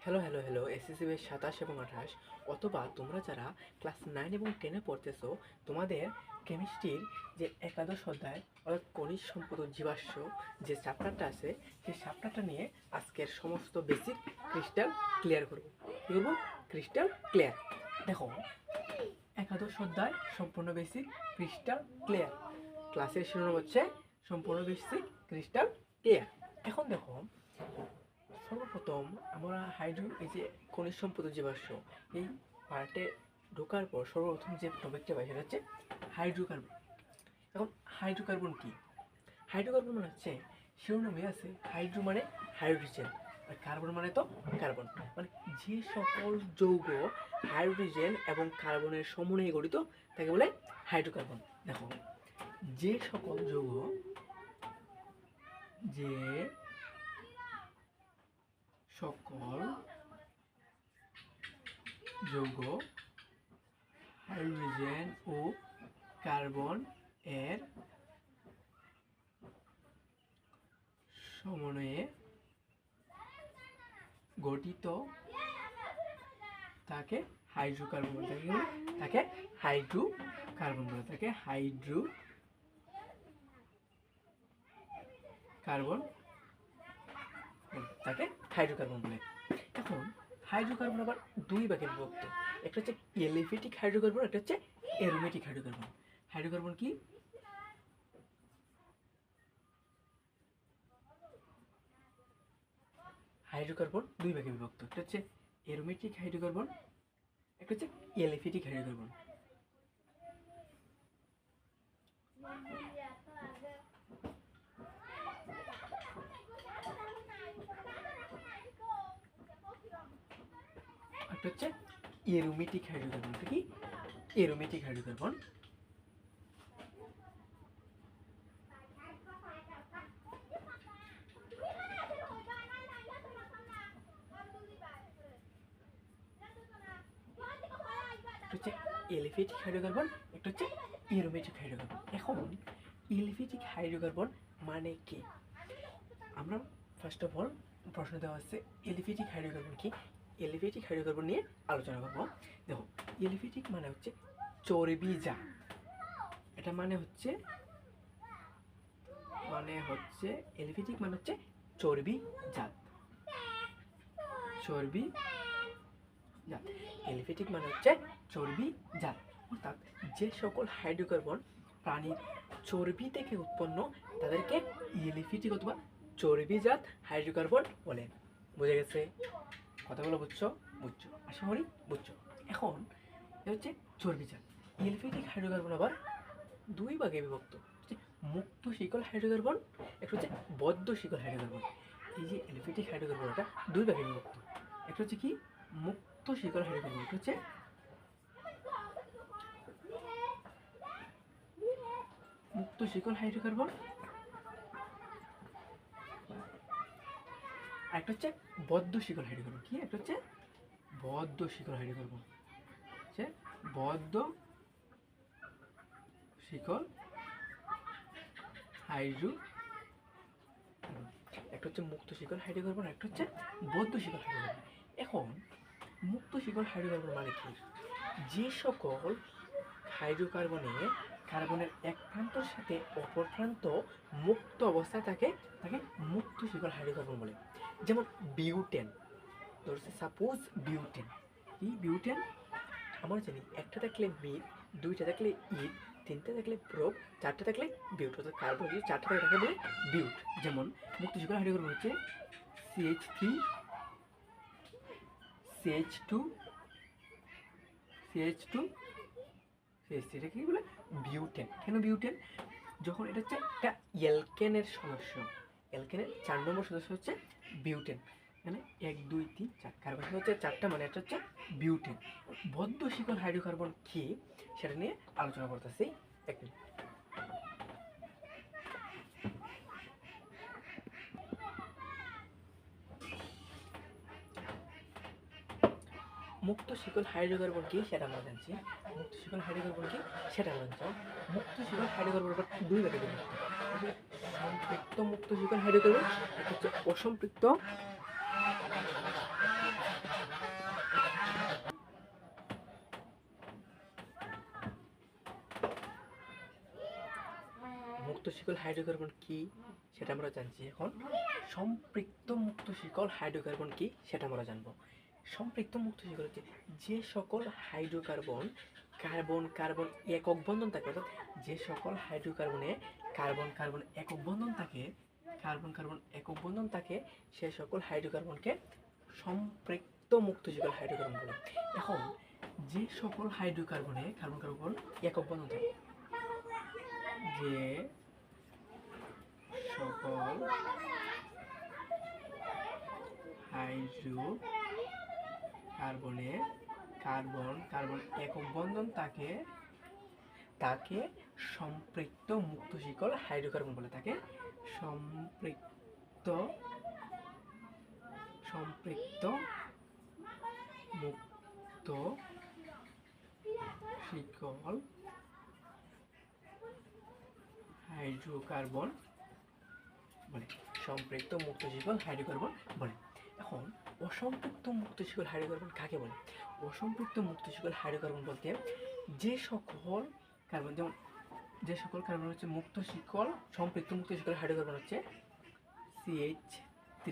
Hello SSC batch 27 এবং 28 অথবা তোমরা যারা ক্লাস 9 এবং 10-এ পড়তেছো, তোমাদের কেমিস্ট্রির যে একাদশ অধ্যায় অর্থাৎ খনিজ সম্পদ ও জীবাশ্ম যে চ্যাপ্টারটা আছে, সেই চ্যাপ্টারটা নিয়ে আজকের সমস্ত বেসিক ক্রিস্টাল ক্লিয়ার করব। কী করবো? Crystal clear. দেখো, একাদশ অধ্যায় সম্পূর্ণ বেসিক ক্রিস্টাল ক্লিয়ার। ক্লাসের শিরোনাম হচ্ছে সম্পূর্ণ বেসিক ক্রিস্টাল ক্লিয়ার। এখন দেখো, সর্বপ্রথম আমরা এই যে খনিজ সম্পদ জীবাশ্ম এই পার্টে ঢোকার পর সর্বপ্রথম যে টপিকটা পাই সেটা হচ্ছে হাইড্রোকার্বন। এখন হাইড্রোকার্বন কি? হাইড্রোকার্বন মানে হচ্ছে শিরোনামে আছে হাইড্রো মানে হাইড্রোজেন, আর কার্বন মানে তো কার্বন, মানে যে সকল যৌগ হাইড্রোজেন এবং কার্বনের সমন্বয়ে গঠিত তাকে বলে হাইড্রোকার্বন। দেখো, যে সকল যৌগ হাইড্রোজেন ও কার্বন এর সমন্বয়ে গঠিত তাকে হাইড্রোকার্বন বলে। তাকে হাইড্রোকার্বন বলে। তাকে হাইড্রোকার্বন বলে। এখন হাইড্রোকার্বন আবার দুই ভাগে বিভক্ত। একটা হচ্ছে এলিফ্যাটিক হাইড্রোকার্বন, একটা হচ্ছে অ্যারোমেটিক হাইড্রোকার্বন। হাইড্রোকার্বন কি? হাইড্রোকার্বন দুই ভাগে বিভক্ত। একটা হচ্ছে অ্যারোমেটিক হাইড্রোকার্বন, একটা হচ্ছে এলিফ্যাটিক হাইড্রোকার্বন। একটা হচ্ছে অ্যারোমেটিক হাইড্রোকার্বন। কি? Aromatic hydrocarbon. হচ্ছে এলিফ্যাটিক হাইড্রোকার্বন, একটা হচ্ছে অ্যারোমেটিক হাইড্রোকার্বন। এখন এলিফ্যাটিক হাইড্রোকার্বন মানে কি? আমরা ফার্স্ট অফ অল প্রশ্ন দেওয়া হচ্ছে এলিফ্যাটিক হাইড্রোকার্বন কি। এলিফ্যাটিক হাইড্রোকার্বন নিয়ে আলোচনা করবো। দেখো, এলিফ্যাটিক মানে হচ্ছে চর্বিজাত। এটা মানে হচ্ছে এলিফ্যাটিক মানে হচ্ছে চর্বিজাত। এলিফ্যাটিক মানে হচ্ছে চর্বিজাত, অর্থাৎ যে সকল হাইড্রোকার্বন প্রাণীর চর্বি থেকে উৎপন্ন তাদেরকে এলিফ্যাটিক অথবা চর্বিজাত হাইড্রোকার্বন বলে। বুঝে গেছে? কথাগুলো বুঝছো? আশা করি বুঝছো। এখন হচ্ছে চর্বিজাত। এলিফ্যাটিক হাইড্রোকার্বন আবার দুই ভাগে বিভক্ত। মুক্ত শিকল হাইড্রোকার্বন, একটা হচ্ছে বদ্ধ শিকল হাইড্রোকার্বন। এই যে এলিফ্যাটিক হাইড্রোকার্বন এটা দুই ভাগে বিভক্ত। একটা হচ্ছে কি? মুক্ত শিকল হাইড্রোকার্বন। এটা হচ্ছে মুক্ত শিকল হাইড্রোকার্বন, আর একটা হচ্ছে বদ্ধ শিকল হাইড্রোকার্বন। কি? একটা হচ্ছে বদ্ধ শিকল হাইড্রোকার্বন। বদ্ধ শিকল হাইড্রোকার্বন। একটা হচ্ছে মুক্ত শিকল হাইড্রোকার্বন, একটা হচ্ছে বদ্ধ শিকল হাইড্রোকার্বন। এখন মুক্ত শিকল হাইড্রোকার্বন মানে কি? যে সকল হাইড্রোকার্বনে কার্বনের এক প্রান্তর সাথে অপর প্রান্ত মুক্ত অবস্থায় থাকে তাকে মুক্ত শিকল হাইড্রোকার্বন বলে। যেমন বিউটেন, ধরছে সাপোজ বিউটেন। কি বিউটেন? আমরা জানি একটা থাকলে মিথ, দুইটা থাকলে ইথ, তিনটা থাকলে প্রোপ, চারটা থাকলে বিউট। অর্থাৎ কার্বন যদি চারটা থাকে তাকে বলে বিউট। যেমন মুক্ত শিকল হাইড্রোকার্বন হচ্ছে CH3 CH2 CH2 CH3। এটা কি বলে? বিউটেন। কেন বিউটেন? যখন এটা হচ্ছে একটা অ্যালকেনের সদস্য, অ্যালকেনের 4 নম্বর সদস্য হচ্ছে বিউটেন। মানে 1 2 3 4 কার্বন হচ্ছে 4টা, মানে এটা হচ্ছে বিউটেন। বদ্ধ শিকল হাইড্রোকার্বন কি সেটা নিয়ে আলোচনা করতেছি। এক মিনিট। মুক্ত শিকল হাইড্রোকার্বন কি সেটা আমরা জানছি। মুক্ত শিকল হাইড্রোকার্বন কি সেটা আমরা জানছি। মুক্ত শিকল হাইড্রোকার্বন দুই ভাগে বিভক্ত। সম্পৃক্ত মুক্ত শিকল হাইড্রোকার্বন, একটা হচ্ছে অসম্পৃক্ত শিকল হাইড্রোকার্বন কি সেটা আমরা জানছি। এখন সম্পৃক্ত মুক্ত শিকল হাইড্রোকার্বন কি সেটা আমরা জানবো। সম্পৃক্ত মুক্ত শিকল হচ্ছে যে সকল হাইড্রোকার্বন কার্বন কার্বন একক বন্ধন থাকে, অর্থাৎ যে সকল হাইড্রোকার্বনে কার্বন কার্বন একক বন্ধন থাকে, কার্বন কার্বন একক বন্ধন থাকে, সে সকল হাইড্রোকার্বনকে সম্পৃক্ত মুক্ত শিকল হাইড্রোকার্বন বলে। এখন যে সকল হাইড্রোকার্বনে কার্বন কার্বন একক বন্ধন থাকে, যে সকল হাইড্রোকার্বনে কার্বন কার্বন একক বন্ধন থাকে তাকে সম্পৃক্ত মুক্ত শিকল হাইড্রোকার্বন বলে। তাকে সম্পৃক্ত মুক্ত শিকল হাইড্রোকার্বন বলে। সম্পৃক্ত মুক্ত শিকল হাইড্রোকার্বন বলে। এখন অসম্পৃক্ত মুক্ত শিকল হাইড্রোকার্বন কাকে বলে? অসম্পৃক্ত মুক্ত শিকল হাইড্রোকার্বন বলতে যে সকল কার্বন, যেমন যে সকল কার্বন হচ্ছে মুক্ত শিকল, সম্পৃক্ত মুক্ত শিকল হাইড্রোকার্বন হচ্ছে CH3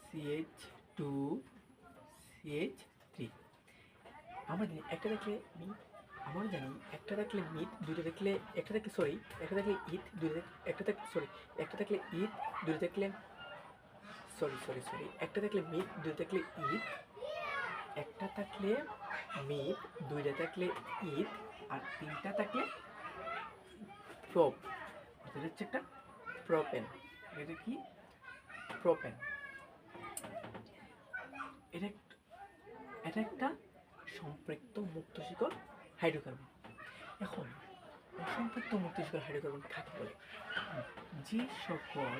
CH2 CH3। আমরা জানি একটা দেখলে মিথ, আমরা জানি একটা দেখলে মিথ, দুটো দেখলে একটা দেখলে সরি একটা দেখলে ইথ, দুটো একটা দেখলে সরি একটা দেখলে ইথ, দুটো দেখলে সরি সরি সরি একটা দেখলে মিথ, দুটো দেখলে ইথ, একটা থাকলে মিথ, দুইটা থাকলে ইথ, আর তিনটা থাকলে প্রোপ, অর্থাৎ হচ্ছে একটা প্রোপেন। এটা কি? প্রোপেন। এটা একটা সম্পৃক্ত মুক্ত শিকল হাইড্রোকার্বন। এখন অসম্পৃক্ত মুক্ত শিকল হাইড্রোকার্বন কাকে বলে? যে সকল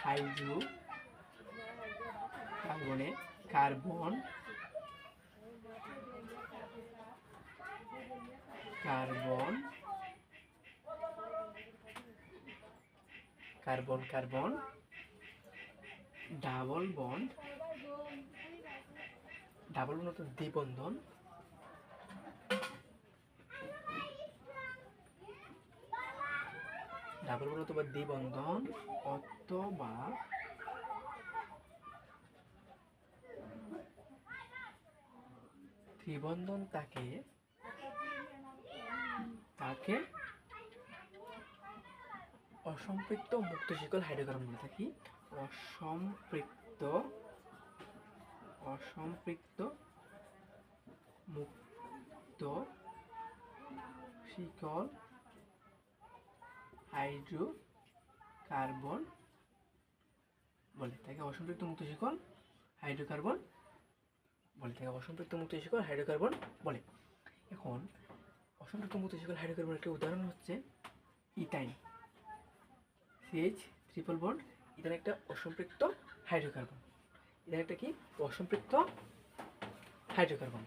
হাইড্রোকার্বনে কার্বন কার্বন ডাবল বন্ড অর্থাৎ দ্বিবন্ধন, ডাবল বন্ড অথবা দ্বিবন্ধন অথবা ত্রিবন্ধন তাকে অসম্পৃক্ত মুক্ত শিকল হাইড্রোকার্বন বলে থাকি। অসম্পৃক্ত মুক্ত শিকল হাইড্রোকার্বন বলে থাকে। অসম্পৃক্ত মুক্ত শিকল হাইড্রোকার্বন বলে থাকে। অসম্পৃক্ত মুক্ত শিকল হাইড্রোকার্বন বলে। এখন অসম্পৃক্ত মুক্ত শিকল হাইড্রোকার্বনের একটা উদাহরণ হচ্ছে ethyne. CH triple bond, ethyne একটা অসম্পৃক্ত হাইড্রোকার্বন। এটা একটা কি? অসম্পৃক্ত হাইড্রোকার্বন।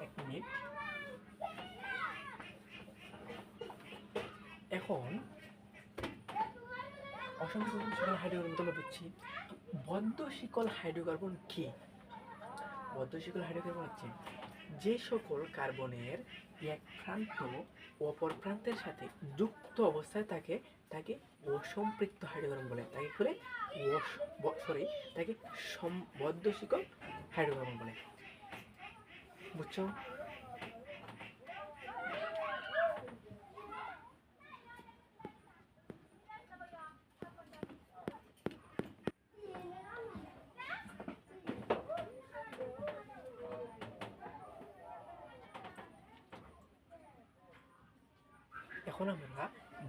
এক মিনিট। এখন অসম্পৃক্ত শিকল হাইড্রোকার্বন আমরা বুঝছি। বদ্ধ শিকল হাইড্রোকার্বন কি? বদ্ধ শিকল হাইড্রোকার্বন হচ্ছে যে সকল কার্বনের এক প্রান্ত অপর প্রান্তের সাথে যুক্ত অবস্থায় থাকে তাকে অসম্পৃক্ত হাইড্রোকার্বন বলে। তাকে বদ্ধ শিকল হাইড্রোকার্বন বলে। বুঝছো? এখন আমরা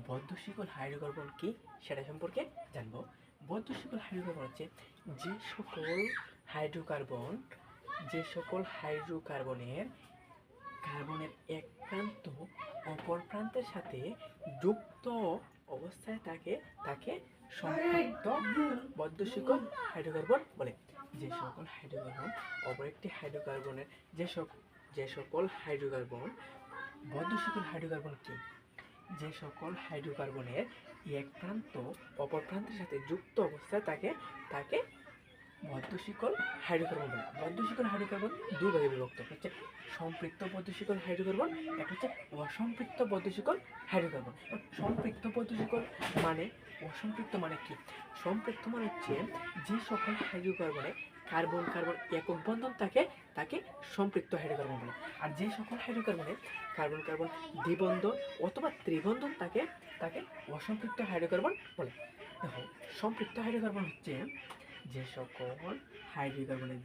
বদ্ধ শিকল হাইড্রোকার্বন কি সেটা সম্পর্কে জানবো। বদ্ধ শিকল হাইড্রোকার্বন হচ্ছে যে সকল হাইড্রোকার্বনের এক প্রান্ত অপর প্রান্তের সাথে যুক্ত অবস্থায় তাকে সম্পৃক্ত বদ্ধ শিকল হাইড্রোকার্বন বলে। যে সকল হাইড্রোকার্বন অপর একটি হাইড্রোকার্বনের যে সকল হাইড্রোকার্বন বদ্ধ শিকল হাইড্রোকার্বন কি? যে সকল হাইড্রোকার্বনের এক প্রান্ত অপর প্রান্তের সাথে যুক্ত অবস্থায় তাকে বদ্ধশিকল হাইড্রোকার্বন বলে। বদ্ধশিকল হাইড্রোকার্বন দুই ভাগে বিভক্ত, হচ্ছে সম্পৃক্ত বদ্ধশিকল হাইড্রোকার্বন, একটা হচ্ছে অসম্পৃক্ত বদ্ধশিকল হাইড্রোকার্বন। সম্পৃক্ত বদ্ধশিকল মানে, অসম্পৃক্ত মানে কি? সম্পৃক্ত মানে হচ্ছে যে সকল হাইড্রোকার্বনে কার্বন কার্বন একক বন্ধন তাকে সম্পৃক্ত হাইড্রোকার্বন বলে। আর যে সকল হাইড্রোকার্বনে কার্বন কার্বন দ্বিবন্ধন অথবা ত্রিবন্ধন তাকে অসম্পৃক্ত হাইড্রোকার্বন বলে। দেখো, সম্পৃক্ত হাইড্রোকার্বন হচ্ছে যে সকল হাইড্রোকার্বনে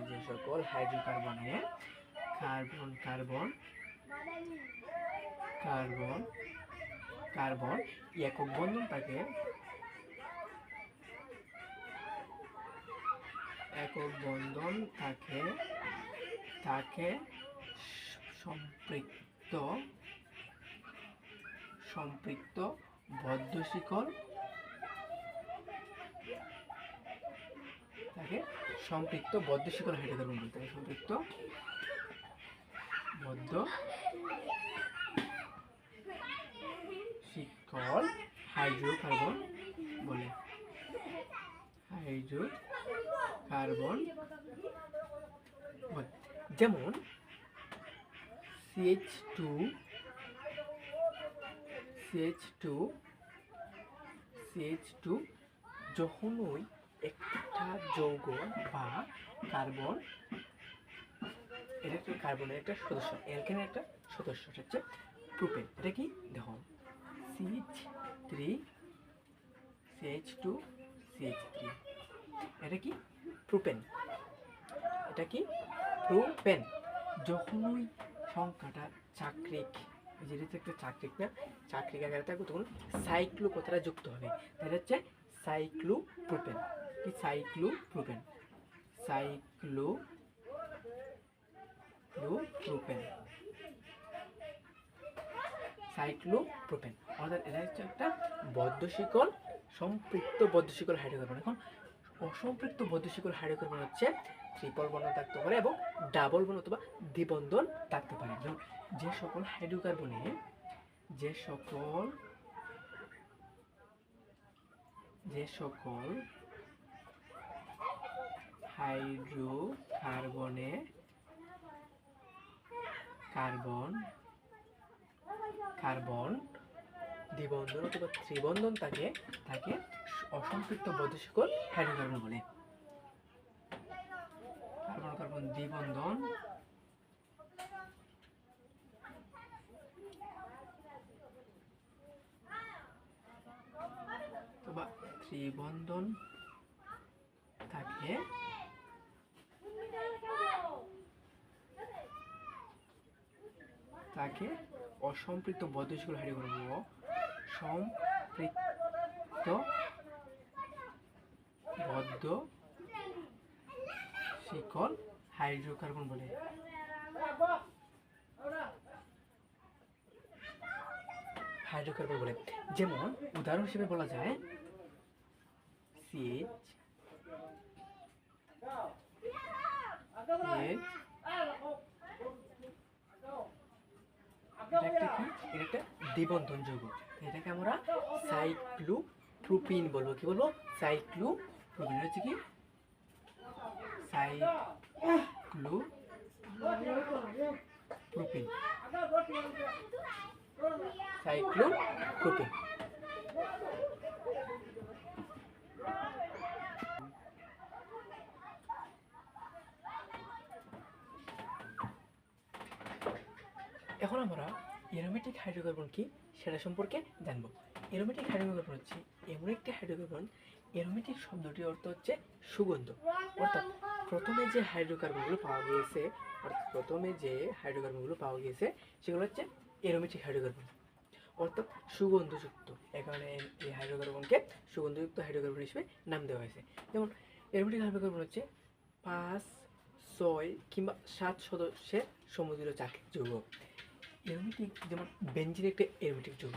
যে সকল হাইড্রোকার্বনে কার্বন কার্বন একক বন্ধন থাকে তাকে সম্পৃক্ত বদ্ধশিকল হাইড্রোকার্বন বলতে হবে। সম্পৃক্ত বদ্ধশিকল হাইড্রোকার্বন বলে। যেমন CH2 যখনই একটা যৌগ বা কার্বন, এটা একটা কার্বনের একটা সদস্য, অ্যালকেনের একটা সদস্য, হচ্ছে প্রোপেন। এটা কি দেখো, CH2 এটা কি প্রোপেন। যখনই সংখ্যাটা চাক্রিক, যেটা একটা চাক্রিক না, চাক্রিক আকারে থাকবে, তখন সাইক্লো কথাটা যুক্ত হবে। এটা হচ্ছে সাইক্লোপ্রোপেন। কি সাইক্লোপ্রোপেন অর্থাৎ এটা হচ্ছে একটা বদ্ধশিকল, সম্পৃক্ত বদ্ধশিকল হাইড্রোকার্বন। এখন অসম্পৃক্ত বদ্ধশিকল হাইড্রোকার্বন হচ্ছে ট্রিপল বন্ধন থাকতে পারে এবং ডাবল বন্ধন অথবা দ্বিবন্ধন থাকতে পারে। যেমন যে সকল হাইড্রোকার্বনে কার্বন দ্বিবন্ধন অথবা ত্রিবন্ধন তাকে অসম্পৃক্ত বদ্ধশিকল হাইড্রোকার্বন বলে। কার্বন কার্বন দ্বিবন্ধন অথবা ত্রিবন্ধন তাকে অসম্পৃক্ত বদ্ধশিকল হাইড্রোকার্বন বলে। সম্পৃক্ত বদ্ধশিকল হাইড্রোকার্বন বলে। যেমন উদাহরণ হিসেবে বলা যায় এটা একটা দ্বিবন্ধন যৌগ, এটাকে আমরা সাইক্লোপ্রোপিন বলবো। কি বলবো? সাইক্লোপ্রোপিন। হচ্ছে কি সাইক্লোপ্রোপিন। এখন আমরা অ্যারোমেটিক হাইড্রোকার্বন কি সেটা সম্পর্কে জানবো। অ্যারোমেটিক হাইড্রোকার্বন হচ্ছে এমন একটি হাইড্রোকার্বন, অ্যারোমেটিক শব্দটির অর্থ হচ্ছে সুগন্ধ। অর্থাৎ প্রথমে যে হাইড্রোকার্বনগুলো পাওয়া গিয়েছে সেগুলো হচ্ছে অ্যারোমেটিক হাইড্রোকার্বন, অর্থাৎ সুগন্ধযুক্ত। এই কারণে এই হাইড্রোকার্বনকে সুগন্ধযুক্ত হাইড্রোকার্বন হিসেবে নাম দেওয়া হয়েছে। যেমন অ্যারোমেটিক হাইড্রোকার্বন হচ্ছে 5, 6 কিংবা 7 সদস্যের সমতুল্য চাকরিক যৌগ। অ্যারোমেটিক যেমন বেনজিন একটা অ্যারোমেটিক যৌগ।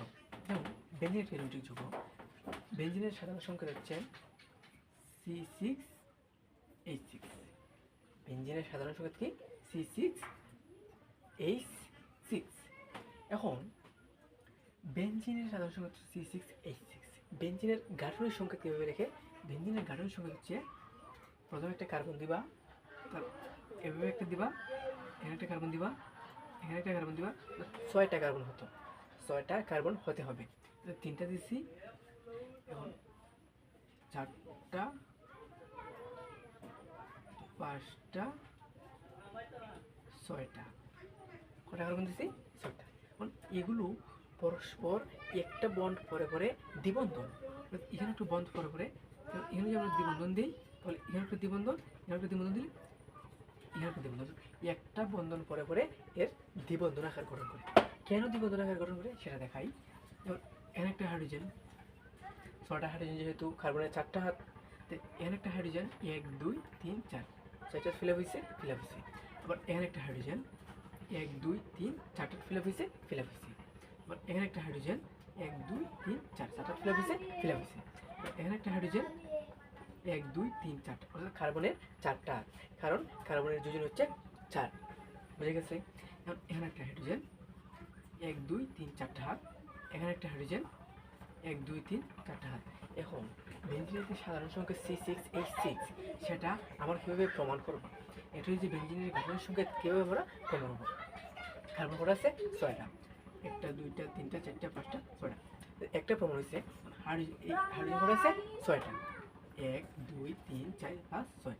বেনজিনের সাধারণ সংখ্যা হচ্ছে C6 বেঞ্জিনের সাধারণ সংকেত কি C6H6। এখন বেঞ্জিনের সাধারণ সংকেত C6H6। বেঞ্জিনের গাঠনিক সংকেত কীভাবে রেখে? বেঞ্জিনের গাঠনিক সংকেত হচ্ছে প্রথমে একটা কার্বন দিবা, এভাবে একটা দিবা, এখানে একটা কার্বন দিবা, এখানে একটা কার্বন দিবা, 6টা কার্বন হতো, 6টা কার্বন হতে হবে। 3টা দিছি, এখন 4টা, 5টা, 6টা, কটা কার্বন দিছি? 6টা। এখন এগুলো পরস্পর একটা বন্ড পরে পরে দ্বিবন্ধন, এখানে একটু বন্ধ পরে পরে, এখানে যদি আমরা দ্বিবন্ধন দিই তাহলে এখানে একটা দ্বিবন্ধন, এখানে একটা দ্বিবন্ধন দিলে এখানে একটা দ্বিবন্ধন, একটা বন্ধন পরে পরে এর দ্বিবন্ধন আকার গঠন করে। কেন দ্বিবন্ধন আকার গঠন করে সেটা দেখাই। যেমন এখানে একটা হাইড্রোজেন, 6টা হাইড্রোজেন, যেহেতু কার্বনের 4টা হাত, এখানে একটা হাইড্রোজেন 1 2 3 4, 4টা ফিল আপ হয়েছে, ফিল আপ হয়েছে। আবার এখানে একটা হাইড্রোজেন 1 2 3 4টা ফিল আপ হয়েছে, ফিল আপ হয়েছে। আবার এখানে একটা হাইড্রোজেন 1 2 3 4, 7টা ফিল আপ হয়েছে, ফিল আপ হয়েছে। এখানে একটা হাইড্রোজেন 1 2 3 4, অর্থাৎ কার্বনের 4টা হাত, কারণ কার্বনের যোজন হচ্ছে 4, বুঝে গেছে? এখন এখানে একটা হাইড্রোজেন 1 2 3 4টা হাত, এখানে একটা হাইড্রোজেন 1 2 3 4টা হাত। এখন বেঞ্জিনের যে সাধারণ সংকেত C6H6 সেটা আমরা কীভাবে প্রমাণ করব? এটা হচ্ছে বেঞ্জিনের গাঠনিক সংকেত কীভাবে আমরা প্রমাণ করব। কার্বন কটা আছে? 6টা, 1টা 2টা 3টা 4টা 5টা 6টা, একটা প্রমাণ হয়েছে। হাইড্রোজেন কটা আছে? 6টা, 1 2 3 4 5 6,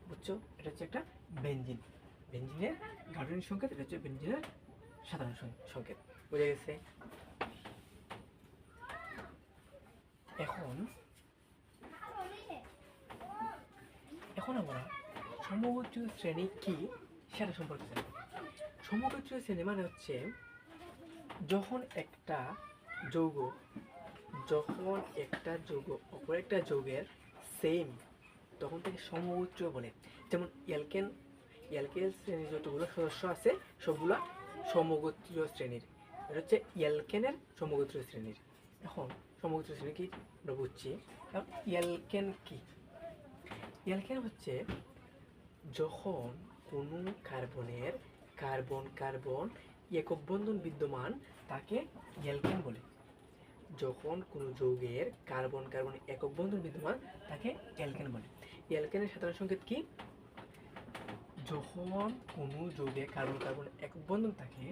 বুঝছো? এটা হচ্ছে একটা বেঞ্জিন, বেঞ্জিনের গাঠনিক সংকেত, এটা হচ্ছে বেঞ্জিনের সাধারণ সংকেত, বুঝে গেছে? এখন আমরা সমগোত্রীয় শ্রেণী কি সেটা সম্পর্কে জানি। সমগোত্রীয় শ্রেণী মানে হচ্ছে যখন একটা যৌগ অপর একটা যৌগের সেম, তখন তাকে সমগোত্রীয় বলে। যেমন অ্যালকেন শ্রেণীর যতগুলো সদস্য আছে সবগুলো সমগোত্রীয় শ্রেণীর, এটা হচ্ছে অ্যালকেনের সমগোত্রীয় শ্রেণীর। এখন সমগোত্রীয় শ্রেণী কি আমরা বুঝছি। অ্যালকেন কি? অ্যালকেন হচ্ছে যখন কোনো কার্বনের কার্বন কার্বন একক বন্ধন বিদ্যমান তাকে অ্যালকেন বলে। যখন কোনো যৌগের কার্বন কার্বন একক বন্ধন বিদ্যমান তাকে অ্যালকেন বলে। অ্যালকেনের সাধারণ সংকেত কি? যখন কোনো যৌগে কার্বন কার্বন একক বন্ধন থাকে,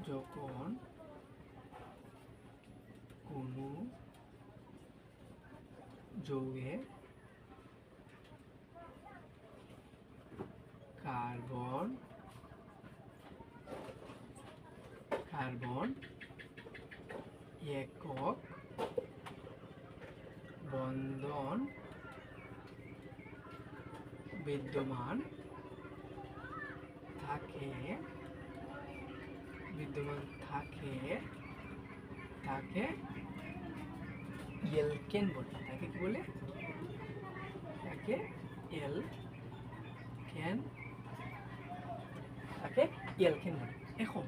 যখন কোনো যৌগে কার্বন কার্বন একক বন্ধন বিদ্যমান থাকে তাকে অ্যালকেন বলে। তাকে কি বলে? তাকে অ্যালকেন বলে। এখন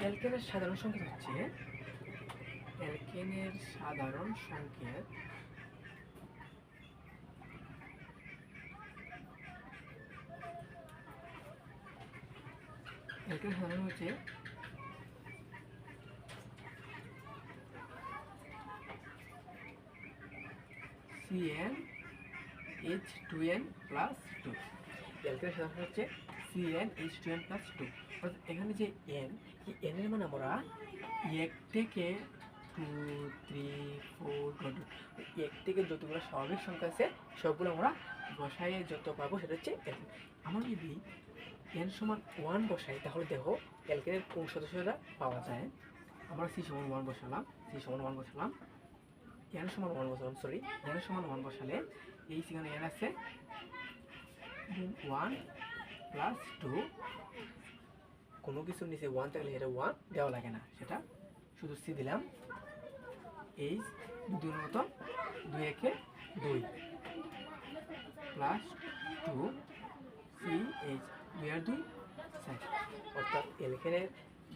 অ্যালকেনের সাধারণ সংকেত হচ্ছে, অ্যালকেনের সাধারণ সংকেত হচ্ছে CnH2n+2। অ্যালকেনের সাধারণ হচ্ছে CnH2n+2। অর্থাৎ এখানে যে n, এই n এর মান আমরা 1 থেকে 2 3 4 1 থেকে যতগুলো স্বাভাবিক সংখ্যা আছে সবগুলো আমরা বসায় যত পাবো সেটা হচ্ছে অ্যালকেন। আমরা যদি n সমান 1 বসাই তাহলে দেখো অ্যালকেনের কোন সদস্যরা পাওয়া যায়। আমরা n সমান 1 বসালাম, n সমান 1 বসালে এই সেখানে n আছে 1 প্লাস 2, কোনো কিছুর নিচে 1 থাকলে এটা 1 দেওয়া লাগে না, সেটা শুধু c দিলাম। এই 2 মতো 2 একে 2 প্লাস 2 CH 2 আর 2 6। অর্থাৎ অ্যালকেনের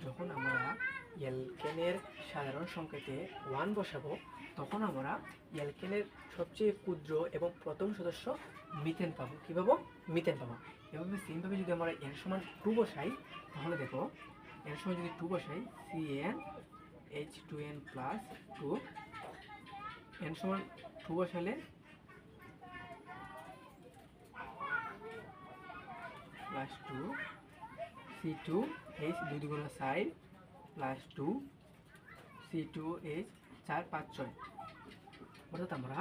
যখন আমরা অ্যালকেনের সাধারণ সংকেতে 1 বসাবো, তখন আমরা অ্যালকেনের সবচেয়ে ক্ষুদ্র এবং প্রথম সদস্য মিথেন পাবো। কী পাবো? মিথেন পাবো। এভাবে সেমভাবে যদি আমরা এর সমান 2 বসাই, তাহলে দেখো এর সময় যদি 2 বসাই, CnH2n প্লাস 2, এর সমান 2 বসালে প্লাস 2, C2H 2 2 4 প্লাস 2, C2H 4 5 6। অর্থাৎ আমরা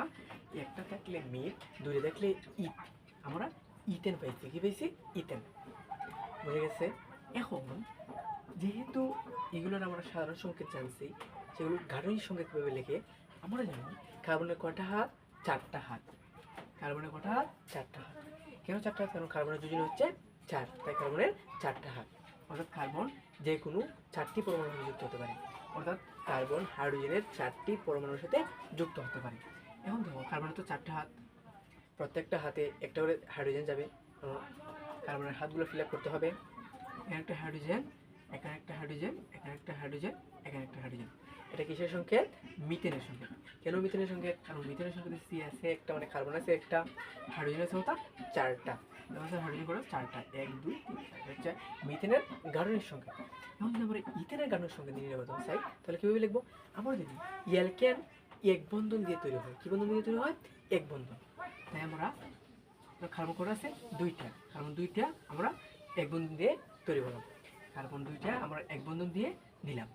একটা থাকলে মিথ, দুইটা থাকলে ইথ, আমরা ইথেন পাইছি। কি পাইছি? ইথেন। বুঝে গেছে? এখন যেহেতু এগুলোর আমরা সাধারণ সংকেত জানছি, সেগুলো গাঠনিক সংকেত কীভাবে লেখে আমরা জানি। কার্বনের কয়টা হাত? 4টা হাত। কার্বনের কয়টা হাত? 4টা হাত। কেন 4টা হাত? কারণ কার্বনের যোজন হচ্ছে 4, তাই কার্বনের 4টা হাত। অর্থাৎ কার্বন যে কোনো 4টি পরমাণুর সাথে যুক্ত হতে পারে। অর্থাৎ কার্বন হাইড্রোজেনের 4টি পরমাণুর সাথে যুক্ত হতে পারে। এখন দেখো কার্বনের তো 4টা হাত, প্রত্যেকটা হাতে একটা করে হাইড্রোজেন যাবে। কার্বনের হাতগুলো ফিল আপ করতে হবে। এখানে একটা হাইড্রোজেন, এখানে একটা হাইড্রোজেন, এখানে একটা হাইড্রোজেন, এখানে একটা হাইড্রোজেন। এটা কিসের সংকেত? মিথেনের সংকেত। কেন মিথেনের সংকেত? কারণ মিথেনের সংকেতে সি আছে একটা, মানে কার্বন আছে একটা, হাইড্রোজেন আছে ওটা 4টা। হাইড্রোজেন করে 4টা, 1 2 3 4 হচ্ছে মিথেনের গাঠনিক সংকেত। এখন যদি আমরা ইথেনের গাঠনিক সংকেত নিয়ে নেবো চাই, তাহলে কীভাবে লিখবো? আমরা যদি অ্যালকেন এক বন্ধন দিয়ে তৈরি হয়। কি বন্ধন দিয়ে তৈরি হয়? এক বন্ধন। তাই আমরা কার্বন কত আছে? 2টা। কার্বন 2টা আমরা এক বন্ধন দিয়ে তৈরি করলাম। কার্বন 2টা আমরা এক বন্ধন দিয়ে দিলাম।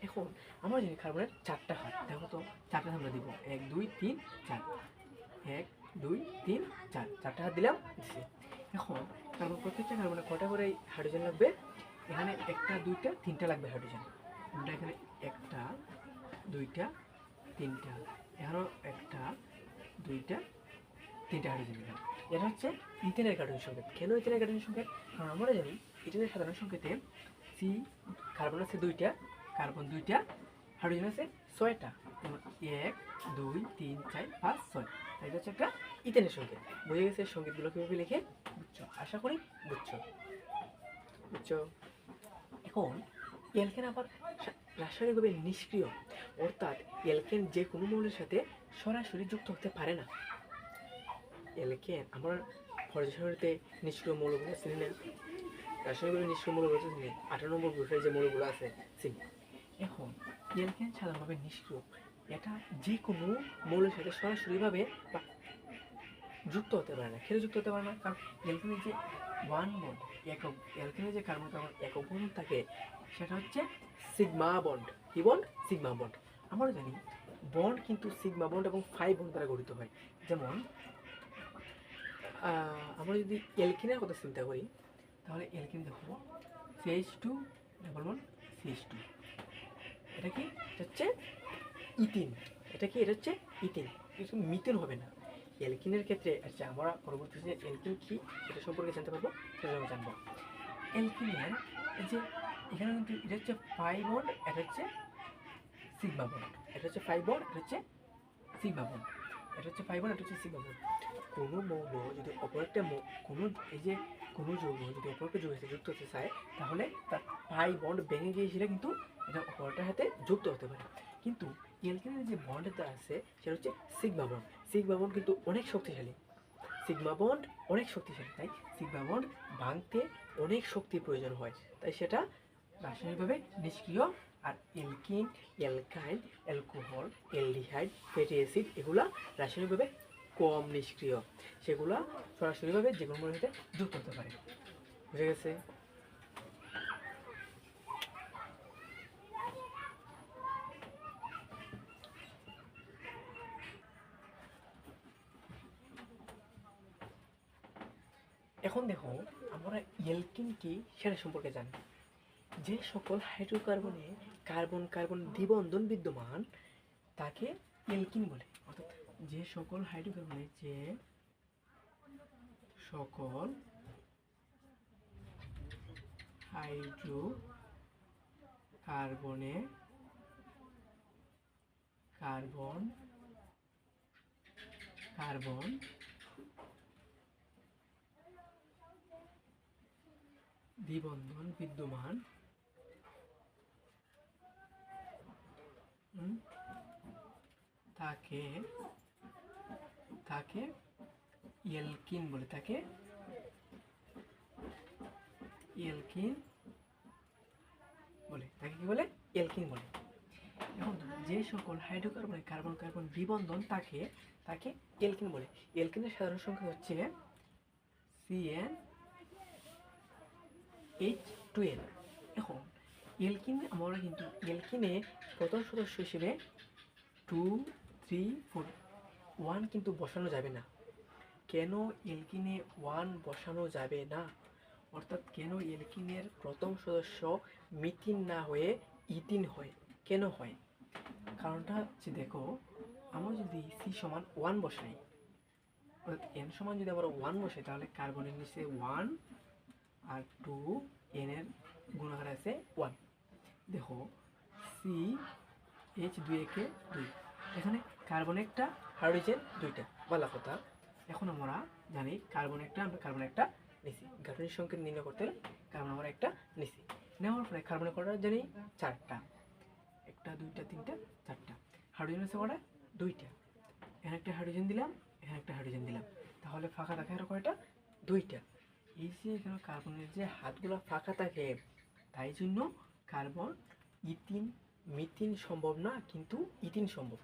এখন আমরা জানি কার্বনের 4টা হাত। দেখো তো 4টা আমরা দিব, 1 2 3 4, 1 2 3 4, 4টা হাত দিলাম, দিচ্ছি। এখন কার্বন প্রত্যেকটা কার্বনে কটা করে হাইড্রোজেন লাগবে? এখানে 1টা 2টা 3টা লাগবে হাইড্রোজেন। আমরা এখানে 1টা 2টা 3টা, এখানেও 1টা 2টা 3টা হাইড্রোজেন দিলাম। এটা হচ্ছে ইথেনের গাঠনিক সংকেত। কেন ইথেনের গাঠনিক সংকেত? কারণ আমরা জানি ইথেনের সাধারণ সংকেতে সি কার্বন আছে 2টা, কার্বন 2টা, হাইড্রোজেন আছে 6টা। 1 2 3 4 5 6। এটা হচ্ছে একটা ইথেনের সংকেত। বুঝে গেছে সংকেতগুলো কীভাবে লিখে? বুঝছো? আশা করি বুঝছো। এখন অ্যালকেন আবার রাসায়নিকভাবে নিষ্ক্রিয়, অর্থাৎ অ্যালকেন যে কোনো মৌলের সাথে সরাসরি যুক্ত হতে পারে না। অ্যালকেন আমরা পর্যায়সারণীতে নিষ্ক্রিয় মৌলগুলো চিনি না, রাসায়নিকভাবে নিষ্ক্রিয় মৌলগুলো চিনি। 18 নম্বর গ্রুপের যে মৌলগুলো আছে চিনি। এখন অ্যালকেন সাধারণভাবে নিষ্ক্রিয়, এটা যে কোনো মৌলের সাথে সরাসরিভাবে যুক্ত হতে পারে না। খেলে যুক্ত হতে পারে না, কারণ অ্যালকেনের যে 1 বন্ড একক, অ্যালকেনের যে কার্বন কার্বন একক বন্ড থাকে সেটা হচ্ছে সিগমা বন্ড। কি বন্ড? Sigma bond. আমরা জানি বন্ড কিন্তু সিগমা বন্ড এবং 5 বন্ড দ্বারা গঠিত হয়। যেমন আমরা যদি অ্যালকেনের কথা চিন্তা করি, তাহলে অ্যালকেন দেখো CH2 ডাবল বন্ড CH2, এটা কি? এটা হচ্ছে ইথিন। এটা কি? এটা হচ্ছে ইথিন। কিন্তু মিথেন হবে না অ্যালকিনের ক্ষেত্রে। আচ্ছা, আমরা পরবর্তীতে অ্যালকিন কি এটা সম্পর্কে জানতে পারবো, সেটা আমরা জানবো। অ্যালকিনের যে এখানে কিন্তু এটা হচ্ছে 5 বন্ড, এটা হচ্ছে সিগমা বন্ড। এটা হচ্ছে 5 বন্ড, এটা হচ্ছে সিগমা বন্ড। এটা হচ্ছে 5 বন্ড, এটা হচ্ছে সিগমা বন্ড। কোনো মৌল যদি অপর একটা কোনো এই যে কোনো যৌগ যদি অপর একটা যৌগের সাথে যুক্ত হতে চায়, তাহলে তার 5 বন্ড ভেঙে গিয়ে সেটা কিন্তু এটা অপরটার সাথে যুক্ত হতে পারে। কিন্তু অ্যালকেনের যে বন্ডটা আছে সেটা হচ্ছে সিগমা বন্ড। সিগমা বন্ড কিন্তু অনেক শক্তিশালী। সিগমা বন্ড অনেক শক্তিশালী, তাই সিগমা বন্ড ভাঙতে অনেক শক্তির প্রয়োজন হয়, তাই সেটা রাসায়নিকভাবে নিষ্ক্রিয়। আর alkene, alkyne, alcohol, aldehyde, fatty acid এগুলা রাসায়নিকভাবে কম নিষ্ক্রিয়, সেগুলা সরাসরিভাবে যে কোনো মৌলের সাথে যুক্ত হতে পারে। বুঝে গেছে? এখন দেখো আমরা অ্যালকিন কি সেটা সম্পর্কে জানি। যে সকল হাইড্রোকার্বনে কার্বন কার্বন দ্বিবন্ধন বিদ্যমান তাকে অ্যালকিন বলে। অর্থাৎ যে সকল হাইড্রোকার্বনে কার্বন কার্বন দ্বিবন্ধন বিদ্যমান তাকে তাকে এলকিন বলে, তাকে এলকিন বলে, তাকে কি বলে? এলকিন বলে। এখন যে সকল হাইড্রোকার্বনে কার্বন কার্বন দ্বিবন্ধন তাকে তাকে এলকিন বলে। এলকিনের সাধারণ সংখ্যা হচ্ছে CnH2n। এখন এলকিন আমরা কিন্তু এলকিনে প্রথম সদস্য হিসেবে 2, 3, 4, 1 কিন্তু বসানো যাবে না। কেন এলকিনে 1 বসানো যাবে না? অর্থাৎ কেন এলকিনের প্রথম সদস্য মিথিন না হয়ে ইথিন হয়? কেন হয়? কারণটা হচ্ছে, দেখো, আমরা যদি সি সমান 1 বসাই, অর্থাৎ এন সমান যদি আমরা 1 বসাই, তাহলে কার্বনের নিচে 1 আর 2, এন এর গুণাকার আছে 1। দেখো CH2 একে 2, এখানে কার্বন একটা, হাইড্রোজেন দুইটা, বলা কথা। এখন আমরা জানি কার্বন একটা, আমরা কার্বন একটা নিছি। গাঠনিক সংকেত নির্ণয় করতে হলে কার্বন আমরা একটা নিছি। নেওয়ার পরে কার্বনের কটা জানি? 4টা। 1, 2, 3, 4টা। হাইড্রোজেন আছে কটা? 2টা। এখানে একটা হাইড্রোজেন দিলাম, এখানে একটা হাইড্রোজেন দিলাম, তাহলে ফাঁকা থাকে আরো কয়টা? 2টা। এই যে এখানে কার্বনের যে হাতগুলো ফাঁকা থাকে, তাই জন্য কার্বন ইথিন মিথিন সম্ভব না, কিন্তু ইথিন সম্ভব।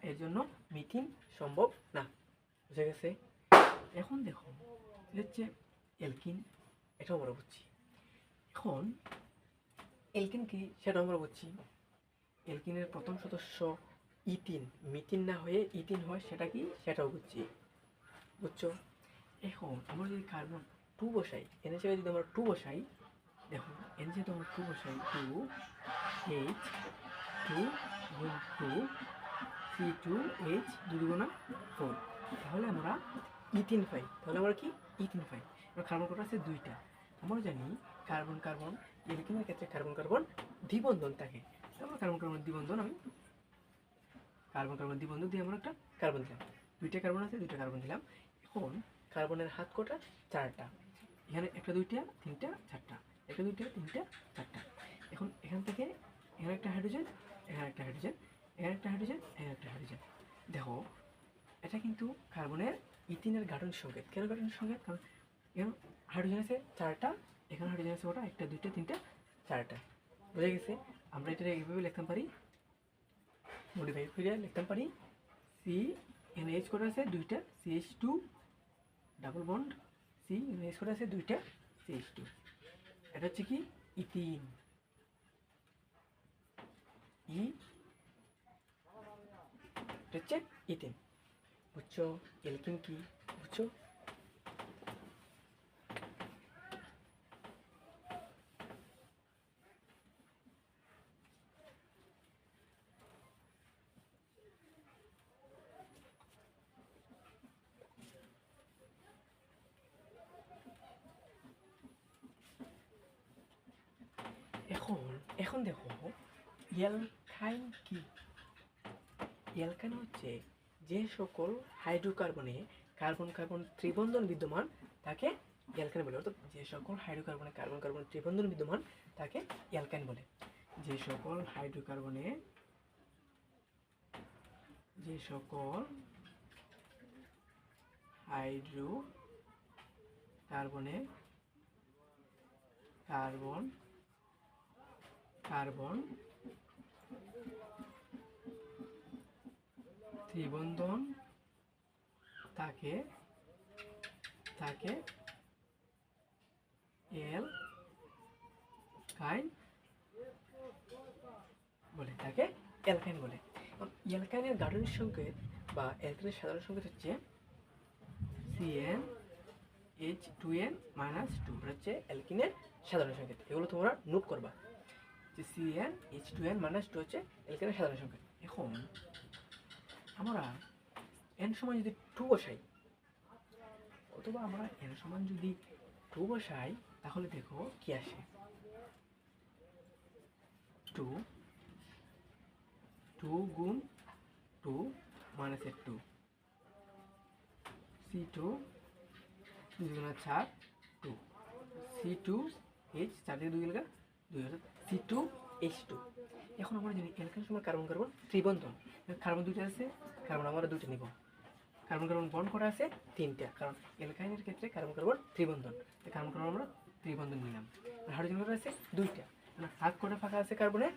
এর জন্য মিথিন সম্ভব না। বুঝা গেছে? এখন দেখো, হচ্ছে এলকিন, এটাও আমরা বুঝছি। এখন এলকিন কি সেটা আমরা বুঝছি। এলকিনের প্রথম সদস্য ইথিন, মিথিন না হয়ে ইথিন হয়, সেটা কি সেটাও বুঝছি। বুঝছো? এখন আমরা যদি কার্বন 2 বসাই, এর জায়গায় যদি আমরা 2 বসাই, দেখো এর জায়গায় আমরা 2 বসাই, 2H2 গুণ 2 C2H 2 গুণা 4, তাহলে আমরা ইথিন পাই। তাহলে আমরা কি ইথিন পাই। এবার কার্বন কত আছে? 2টা। আমরা জানি কার্বন কার্বন এলকিনের ক্ষেত্রে কার্বন কার্বন দ্বিবন্ধন থাকে। তারপর কার্বন কার্বন দ্বিবন্ধন, আমি কার্বন কার্বন দ্বিবন্ধন দিয়ে আমরা একটা কার্বন দিলাম। 2টা কার্বন আছে, 2টা কার্বন দিলাম। এখন কার্বনের হাত কটা? 4টা। এখানে 1, 2, 3, 4টা, 1, 2, 3, 4টা। এখন এখান থেকে এখানে একটা হাইড্রোজেন, এখানে একটা হাইড্রোজেন, এখানে একটা হাইড্রোজেন, এখানে একটা হাইড্রোজেন। দেখো, এটা কিন্তু কার্বনের ইথিনের গাঠনিক সংকেত। কেন গাঠনিক সংকেত? কারণ এখানে হাইড্রোজেন আছে 4টা, এখানে হাইড্রোজেন আছে কটা? 1, 2, 3, 4টা। বুঝা গেছে? আমরা এটা এইভাবে লিখতে পারি, মডিফাই করে লিখতে পারি। CnH কটা আছে? 2টা, CH2 ডাবল বন্ড, CnH কটা আছে? 2টা, CH2। এটা হচ্ছে কি ইথিন, এটা হচ্ছে ইথিন। বুঝছো এলকিন কি? বুঝছো? এখন দেখো অ্যালকাইন কি? অ্যালকাইন হচ্ছে যে সকল হাইড্রোকার্বনে কার্বন কার্বন ত্রিবন্ধন বিদ্যমান তাকে অ্যালকাইন বলে। অর্থাৎ যে সকল হাইড্রোকার্বনে কার্বন কার্বন ত্রিবন্ধন বিদ্যমান তাকে অ্যালকাইন বলে। যে সকল হাইড্রোকার্বনে কার্বন কার্বন ত্রিবন্ধন তাকে অ্যালকাইন বলে, তাকে অ্যালকাইন বলে। অ্যালকাইনের গাঠনিক সংকেত বা অ্যালকাইনের সাধারণ সংকেত হচ্ছে CnH2n - 2, হচ্ছে অ্যালকিনের সাধারণ সংকেত। এগুলো তোমরা নোট করবা যে CnH2n - 2 হচ্ছে অ্যালকিনের সাধারণ সংকেত। এখন আমরা n সমান যদি 2 বসাই, অথবা আমরা n সমান যদি 2 বসাই, তাহলে দেখো কি আসে। 2 গুণ 2 মাইনাসের 2, C2 2 গুণা 4, 2, C2H 4 থেকে 2 গেলে 2, অর্থাৎ C2H2। এখন আমরা জানি অ্যালকেন সময় কার্বন কার্বন ত্রিবন্ধন, কার্বন দুইটা আছে, কার্বন আমরা দুটো নিব, কার্বন কার্বন বন্ড করা আছে তিনটা, কারণ অ্যালকাইনের ক্ষেত্রে কার্বন কার্বন ত্রিবন্ধন, কার্বন কার্বন আমরা ত্রিবন্ধন নিলাম। আর হাইড্রোজেন কার্বন আছে দুইটা, মানে হাত কটা ফাঁকা আছে কার্বনে,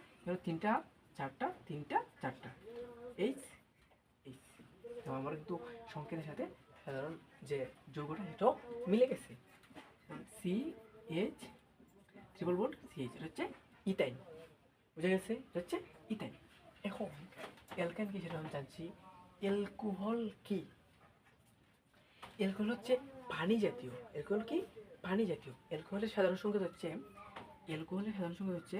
তিনটা চারটা, তিনটা চারটা, এইচ এইচ। এবং আমরা কিন্তু সংকেতের সাথে সাধারণ যে যৌগটা সেটাও মিলে গেছে, C H triple bond C H, এটা হচ্ছে ইথাইন, বুঝা গেছে, এটা হচ্ছে ইথাইন। এখন অ্যালকাইন কি সেটা আমি জানছি। অ্যালকোহল কি? অ্যালকোহল হচ্ছে পানি জাতীয়। অ্যালকোহল কি? পানি জাতীয়। অ্যালকোহলের সাধারণ সংকেত হচ্ছে, অ্যালকোহলের সাধারণ সংকেত হচ্ছে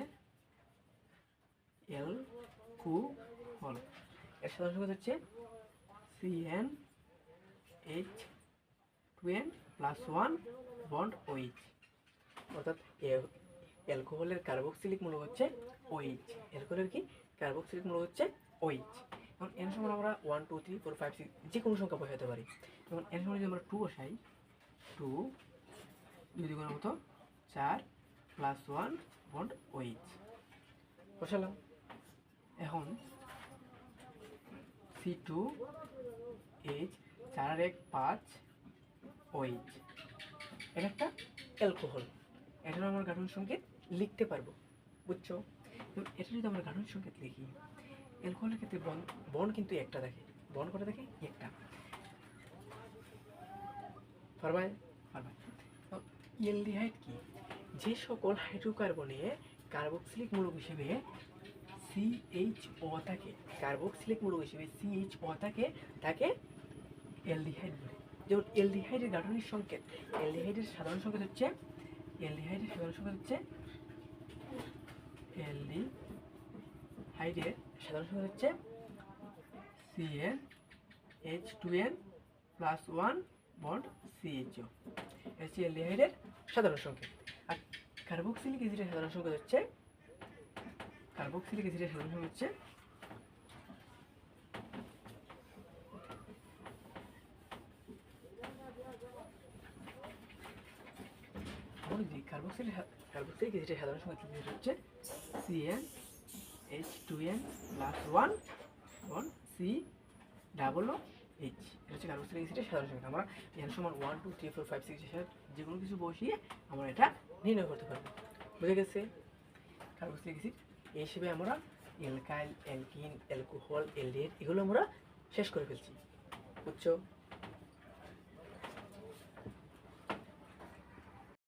অ্যালকোহল, এর সাধারণ সংকেত হচ্ছে CnH2n+1 বন্ড OH, অর্থাৎ অ্যালকোহলের কার্বক্সিলিক মূলক হচ্ছে OH। অ্যালকোহলের কি? কার্বক্সিলিক মূলক হচ্ছে OH। এখন এর সময় আমরা 1 2 3 4 5 6 যে কোনো সংখ্যা বসাতে পারি। যেমন এর সময় যদি আমরা 2 বসাই, 2 2 দ্বিগুণ মতো 4+1 বন্ড OH বসালাম। এখন C2H 4 আর 1 5 OH, এটা একটা অ্যালকোহল। এটার আমরা গাঠনিক সংকেত লিখতে পারবো, বুঝছো? এটা যদি আমরা গাঠনিক সংকেত লিখি, অ্যালকোহলের ক্ষেত্রে বন্ড কিন্তু একটা দেখে, বন্ড করে দেখে একটা, পারবাই পারবাই। অ্যালডিহাইড কি? যে সকল হাইড্রোকার্বনে কার্বক্সিলিক মূলক হিসেবে CHO থাকে, কার্বক্সিলিক মূলক হিসেবে CHO থাকে, তাকে অ্যালডিহাইড বলে। যেমন অ্যালডিহাইডের গাঠনিক সংকেত, অ্যালডিহাইডের সাধারণ সংকেত হচ্ছে, অ্যালডিহাইডের সাধারণ সংকেত হচ্ছে, অ্যালডিহাইডের সাধারণ সংকেত হচ্ছে CnH2n+1 বন্ড CHO, এটা হচ্ছে অ্যালডিহাইডের সাধারণ সংকেত। আর কার্বক্সিলিক অ্যাসিডের সাধারণ সংকেত হচ্ছে, কার্বক্সিলিক অ্যাসিডের সাধারণ সংকেত হচ্ছে কার্বক্সিলিক অ্যাসিডের সাধারণ সংকেত হচ্ছে CnH2n+1 বন্ড COOH, এটা হচ্ছে কার্বক্সিলিক অ্যাসিডের সাধারণ সংকেত। আমরা এর সমান 1 2 3 4 5 6 7 যে কোনো কিছু বসিয়ে আমরা এটা নির্ণয় করতে পারবো, বুঝে গেছে? কার্বক্সিলিক অ্যাসিড এই হিসেবে আমরা অ্যালকাইল, অ্যালকিন, অ্যালকোহল, অ্যালডিহাইড এগুলো আমরা শেষ করে ফেলছি, বুঝছো?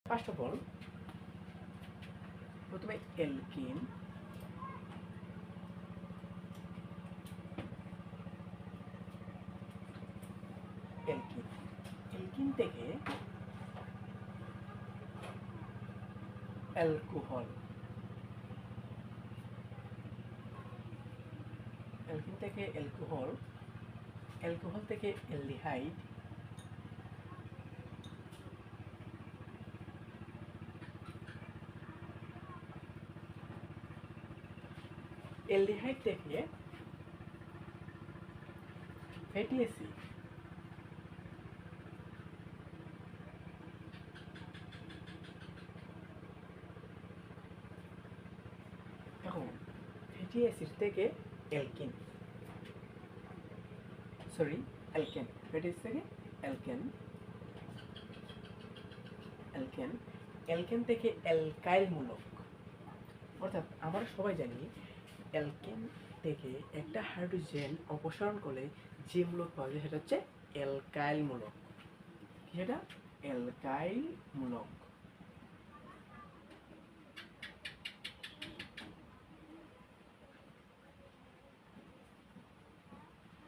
ফার্স্ট অফ অল প্রথমে অ্যালকিন, অ্যালকিন থেকে অ্যালকোহল, অ্যালকিন থেকে অ্যালকোহল, অ্যালকোহল থেকে অ্যালডিহাইড, অ্যালডিহাইড থেকে ফ্যাটি অ্যাসিড, এখন ফ্যাটি অ্যাসিড থেকে alkyne, sorry alkane, fatty acid থেকে অ্যালকেন, অ্যালকেন, অ্যালকেন থেকে অ্যালকাইল মূলক, অর্থাৎ আমরা সবাই জানি অ্যালকেন থেকে একটা হাইড্রোজেন অপসারণ করলে যে মূলক পাওয়া যায় সেটা হচ্ছে অ্যালকাইল মূলক। সেটা অ্যালকাইল মূলক।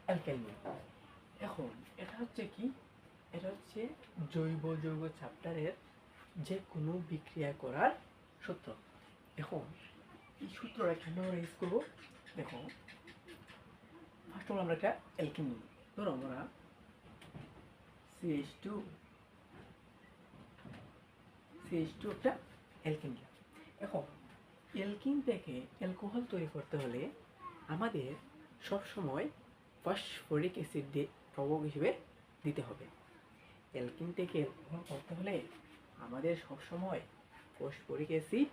অ্যালকাইল মূলক। এখন এটা হচ্ছে কি? এটা হচ্ছে জৈব যৌগ চ্যাপ্টারের যে কোনো বিক্রিয়া করার সূত্র। এখন এই সূত্রটা কিভাবে আমরা ইউজ করবো দেখো। ফার্স্ট অফ অল আমরা একটা অ্যালকিন নিই, ধরো আমরা CH2 একটা অ্যালকিন নিলাম। এখন অ্যালকিন থেকে অ্যালকোহল তৈরি করতে হলে আমাদের সবসময় ফসফরিক অ্যাসিড প্রভাবক হিসেবে দিতে হবে। অ্যালকিন থেকে অ্যালকোহল করতে হলে আমাদের সবসময় ফসফরিক অ্যাসিড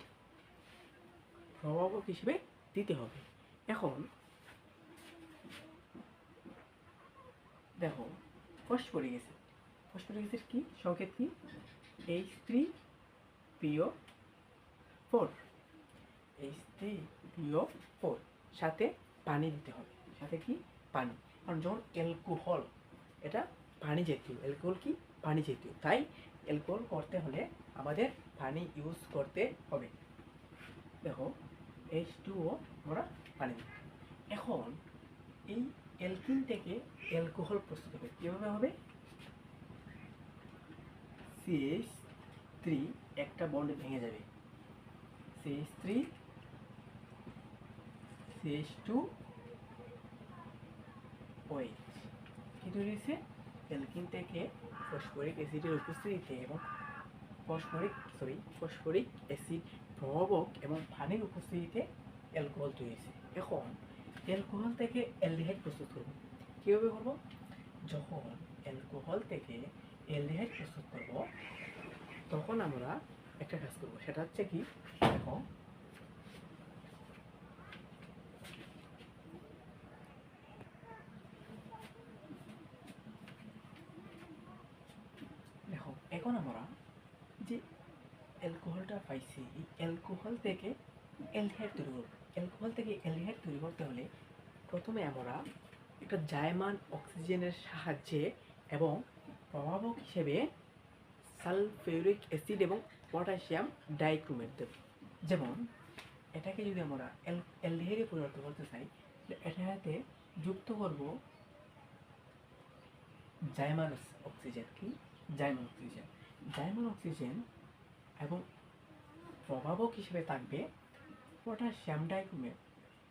প্রভাবক হিসেবে দিতে হবে। এখন দেখো ফসফরিক অ্যাসিড কি সংকেত কি H3PO4 H3PO4 সাথে পানি দিতে হবে। সাথে কি পানি, কারণ যখন অ্যালকোহল এটা পানি জাতীয়, অ্যালকোহল কি পানি জাতীয়, তাই অ্যালকোহল করতে হলে আমাদের পানি ইউজ করতে হবে। দেখো H2O আমরা পানি দিই। এখন এই অ্যালকিন থেকে অ্যালকোহল প্রস্তুত হবে। কীভাবে হবে? CH3 একটা বন্ড ভেঙে যাবে, CH3 CH2 OH কি তৈরি হয়েছে? অ্যালকিন থেকে ফসফরিক অ্যাসিডের উপস্থিতিতে এবং ফসফরিক অ্যাসিড প্রভাবক এবং পানির উপস্থিতিতে অ্যালকোহল তৈরি হয়েছে। এখন অ্যালকোহল থেকে অ্যালডিহাইড প্রস্তুত করব। কীভাবে করব? যখন অ্যালকোহল থেকে অ্যালডিহাইড প্রস্তুত করব তখন আমরা একটা কাজ করব, সেটা হচ্ছে কি, দেখো এখন আমরা যে অ্যালকোহলটা পাইছি, এই অ্যালকোহল থেকে অ্যালডিহাইড তৈরি করব। অ্যালকোহল থেকে অ্যালডিহাইড তৈরি করতে হলে প্রথমে আমরা একটা জায়মান অক্সিজেনের সাহায্যে এবং প্রভাবক হিসেবে সালফিউরিক অ্যাসিড এবং পটাশিয়াম ডাইক্রোমেট দেব। যেমন এটাকে যদি আমরা অ্যালডিহাইডে পরিণত করতে চাই, এটাতে যুক্ত করব জায়মান অক্সিজেন। কি জায়মান অক্সিজেন এবং প্রভাবক হিসেবে থাকবে পটাশিয়াম ডাইক্রোমেট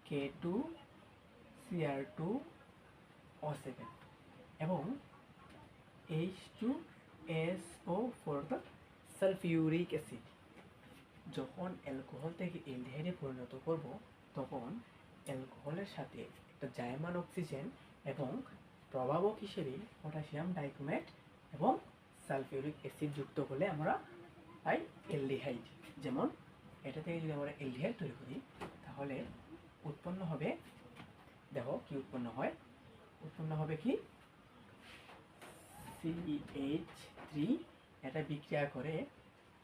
K2Cr2O7 এবং H2SO4 সালফিউরিক অ্যাসিড। যখন অ্যালকোহল থেকে অ্যালডিহাইডে পরিণত করব তখন অ্যালকোহলের সাথে একটা জায়মান অক্সিজেন এবং প্রভাবক হিসেবে পটাশিয়াম ডাইক্রোমেট এবং সালফিউরিক অ্যাসিড যুক্ত করলে আমরা পাই অ্যালডিহাইড। যেমন এটা থেকে যদি আমরা অ্যালডিহাইড তৈরি করি তাহলে উৎপন্ন হবে, দেখো কি উৎপন্ন হবে কি CH3, এটা বিক্রিয়া করে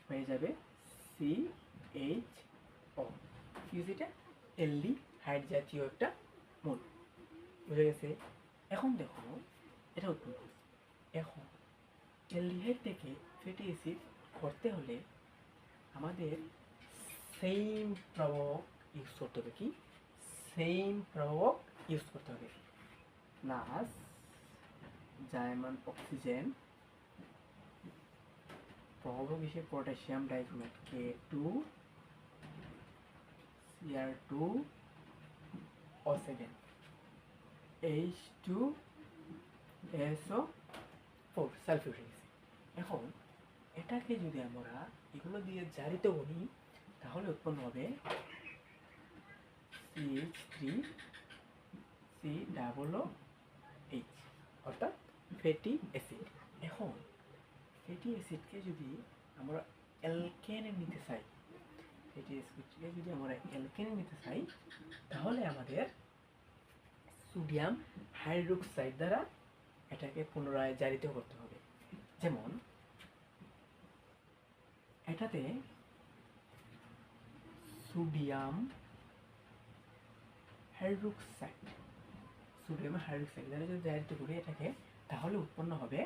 হয়ে যাবে CHO। কি এটা? অ্যালডিহাইড জাতীয় একটা মূল। বুঝে গেছে? এখন দেখো এটা উৎপন্ন হচ্ছে। এখন অ্যালডিহাইড থেকে ফ্যাটি অ্যাসিড করতে হলে আমাদের সেম প্রভাবক ইউজ করতে হবে। কি সেম প্রভাবক ইউজ করতে হবে, প্লাস জায়মান অক্সিজেন, প্রভাবক হিসেবে potassium dichromate K2Cr2O7 H2SO4 sulphuric acid. এখন এটাকে যদি আমরা এগুলো দিয়ে জারিত করি তাহলে উৎপন্ন হবে CH3COOH অর্থাৎ ফ্যাটি অ্যাসিড। এখন ফ্যাটি অ্যাসিডকে যদি আমরা অ্যালকেনে নিতে চাই তাহলে আমাদের সোডিয়াম হাইড্রোক্সাইড দ্বারা এটাকে পুনরায় জারিত করতে হবে। যেমন এটাতে সোডিয়াম হাইড্রোক্সাইড দ্বারা যদি জারিত করি এটাকে তাহলে উৎপন্ন হবে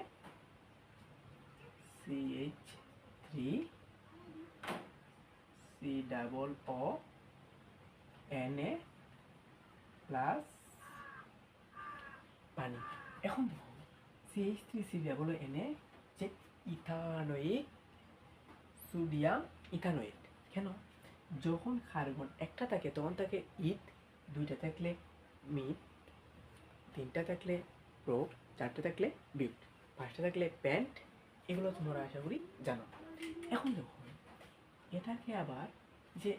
CH3COONA প্লাস পানি। এখন দেখো CH3COONA যে ইথানোয়িক সোডিয়াম ইথানোয়েট। কেন? যখন কার্বন একটা থাকে তখন থাকে ইথ, দুইটা থাকলে মিথ, তিনটা থাকলে প্রোপ, চারটে থাকলে বিউট, পাঁচটা থাকলে প্যান্ট। এগুলো তোমরা আশা করি জানো। এখন দেখো এটাকে আবার যে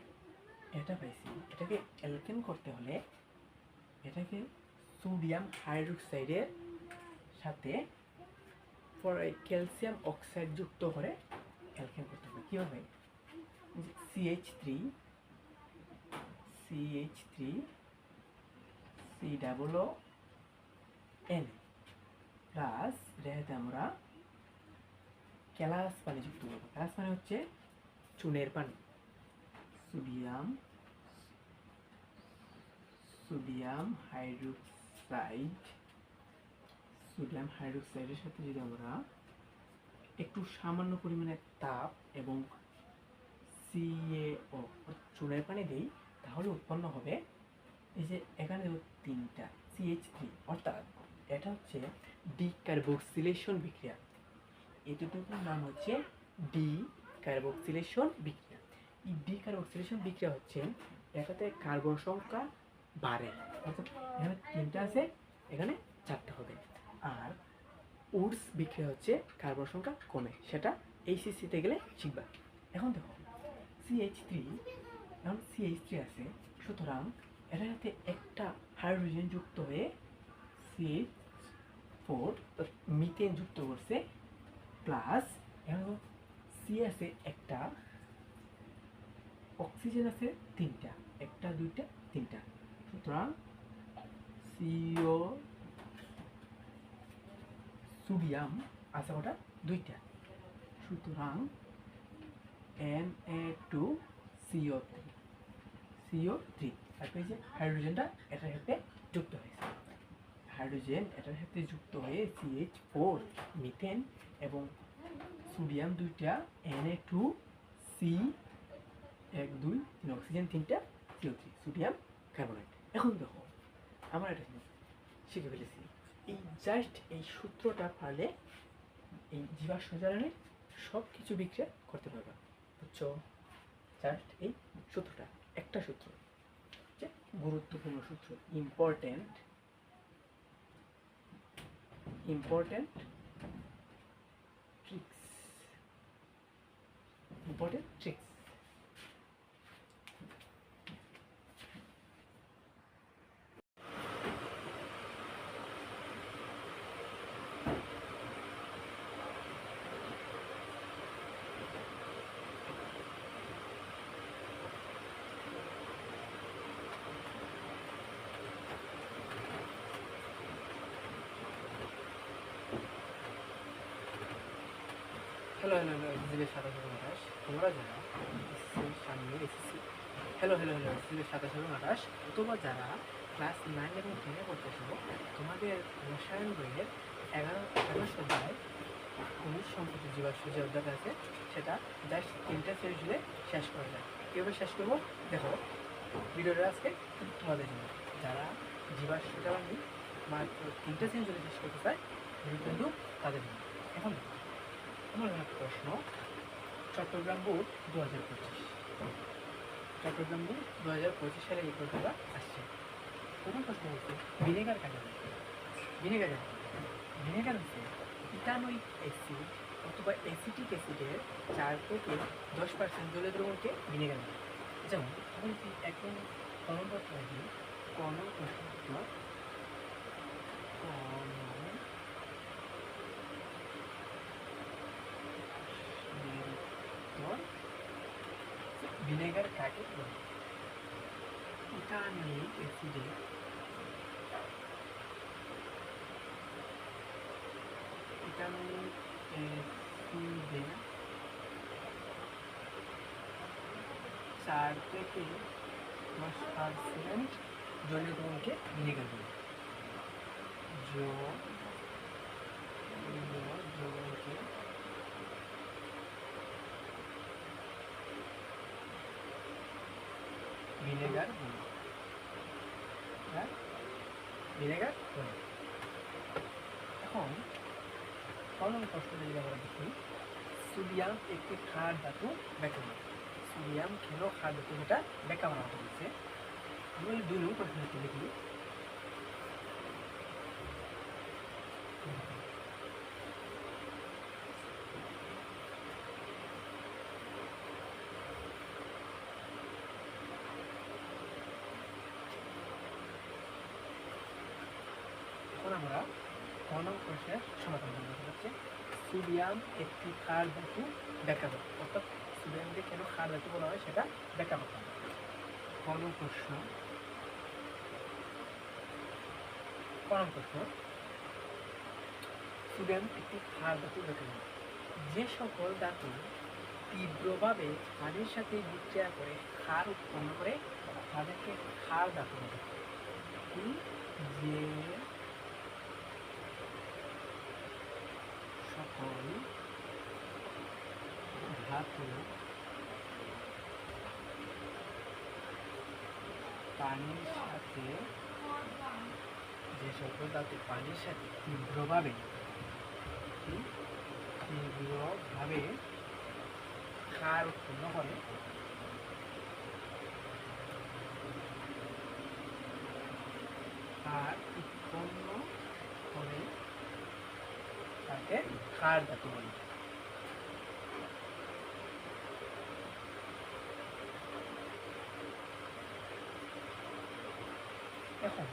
এটা পাইছি, এটাকে অ্যালকেন করতে হলে এটাকে সোডিয়াম হাইড্রোক্সাইডের সাথে ক্যালসিয়াম অক্সাইড যুক্ত করে অ্যালকেন করতে হবে। কীভাবে? CH3 CH3 COON প্লাস এটাতে আমরা ক্যালাস পানি যুক্ত করব। ক্যালাস পানি হচ্ছে চুনের পানি। সোডিয়াম হাইড্রোক্সাইডের সাথে যদি আমরা একটু সামান্য পরিমাণে তাপ এবং CaO চুনের পানি দিই, তাহলে উৎপন্ন হবে এই যে এখানে তিনটা CH3, অর্থাৎ এটা হচ্ছে ডিকার্বক্সিলেশন বিক্রিয়া। এতটুকুর নাম হচ্ছে ডিকার্বক্সিলেশন বিক্রিয়া। এই ডিকার্বক্সিলেশন বিক্রিয়া হচ্ছে এটাতে কার্বন সংখ্যা বাড়ে, অর্থাৎ এখানে তিনটা আছে, এখানে চারটা হবে। আর উডস বিক্রিয়া হচ্ছে কার্বন সংখ্যা কমে, সেটা এইচসিসিতে গেলে শিখবা। এখন দেখো CH3, এখন CH3 আছে, সুতরাং এটার সাথে একটা হাইড্রোজেন যুক্ত হয়ে CH4 মিথেন যুক্ত করছে, প্লাস এখন সি আছে একটা, অক্সিজেন আছে তিনটা, একটা দুইটা তিনটা, সুতরাং সিও সোডিয়াম আছে ওটা দুইটা, সুতরাং Na2CO3 তারপরে যে হাইড্রোজেনটা এটার সাথে যুক্ত হয়েছে, হাইড্রোজেন এটার সাথে যুক্ত হয়ে CH4 মিথেন এবং সোডিয়াম দুইটা, Na2C 1 2 3 অক্সিজেন তিনটা, CO3 সোডিয়াম কার্বনেট। এখন দেখো আমরা এটা শিখে ফেলেছি, এই জাস্ট এই সূত্রটা পারলে এই জীবাশ্ম জ্বালানি সব কিছু বিক্রিয়া করতে পারবা, বুঝছো? জাস্ট এই সূত্রটা, একটা সূত্র, যে গুরুত্বপূর্ণ সূত্র, ইম্পর্টেন্ট ট্রিক্স। হ্যালো এসএসসির 2728, তোমরা যারা সামনে এসএসসি এসএসসির 2728 অথবা যারা ক্লাস 9 এবং 10 পড়তেছো, তোমাদের রসায়ন বইয়ের 11 অধ্যায় খনিজ সম্পদ জীবাশ্ম যে অধ্যায়টা আছে, সেটা জাস্ট 3টা সিরিজ জুড়ে শেষ করা যায়। কীভাবে শেষ করবো দেখো, ভিডিওটা আজকে তোমাদের জন্য। যারা জীবাশ্ম জ্বালানি মাত্র 3টা সিরিজ জুড়ে শেষ করতে চায়, ভিডিও কিন্তু তাদের জন্য। এখন আমার প্রশ্ন, চট্টগ্রাম বোর্ড 2025 সালে এই পরীক্ষাটা আসছে। প্রথম প্রশ্ন হচ্ছে ভিনেগার কাকে বলে? ভিনেগার হচ্ছে ইথানোয়িক অ্যাসিড অথবা অ্যাসিটিক অ্যাসিডের 4 থেকে 10% জলীয় দ্রবণকে ভিনেগার বলে। যেমন এখন কি এখন কর্মপত্র ভিনেগার কাকে বলে? ইথানোয়িক অ্যাসিডে 4 থেকে 10% জলীয় দ্রবণকে ভিনেগার বলে। দ্রবণকে ভিনেগার বলে। এখন প্রথম প্রশ্ন যদি আমরা দেখি, সোডিয়াম একটি ক্ষার ধাতু ব্যাখ্যা করে। সোডিয়াম কেন ক্ষার ধাতু, সেটা ব্যাখ্যা করা হতে বলছে। আমি 2 নম্বর প্রশ্ন লিখি, এখন আমরা প্রশ্নের সমাধান করতে হচ্ছে সোডিয়াম একটি ক্ষার ধাতু ব্যাখ্যা করতে, অর্থাৎ সোডিয়ামকে কেন ক্ষার ধাতু বলা হয় সেটা ব্যাখ্যা করতে হবে। প্রশ্ন প্রশ্ন স্টুডেন্ট একটি ক্ষার ধাতু দেখেন যে সকল ধাতু তীব্রভাবে পানির সাথে বিক্রিয়া করে ক্ষার উৎপন্ন করে তাদেরকে ক্ষার ধাতু বলে। যে সকল ধাতু পানির সাথে তীব্রভাবে ক্ষার উৎপন্ন করে তাকে ক্ষার ধাতু বলে। এখন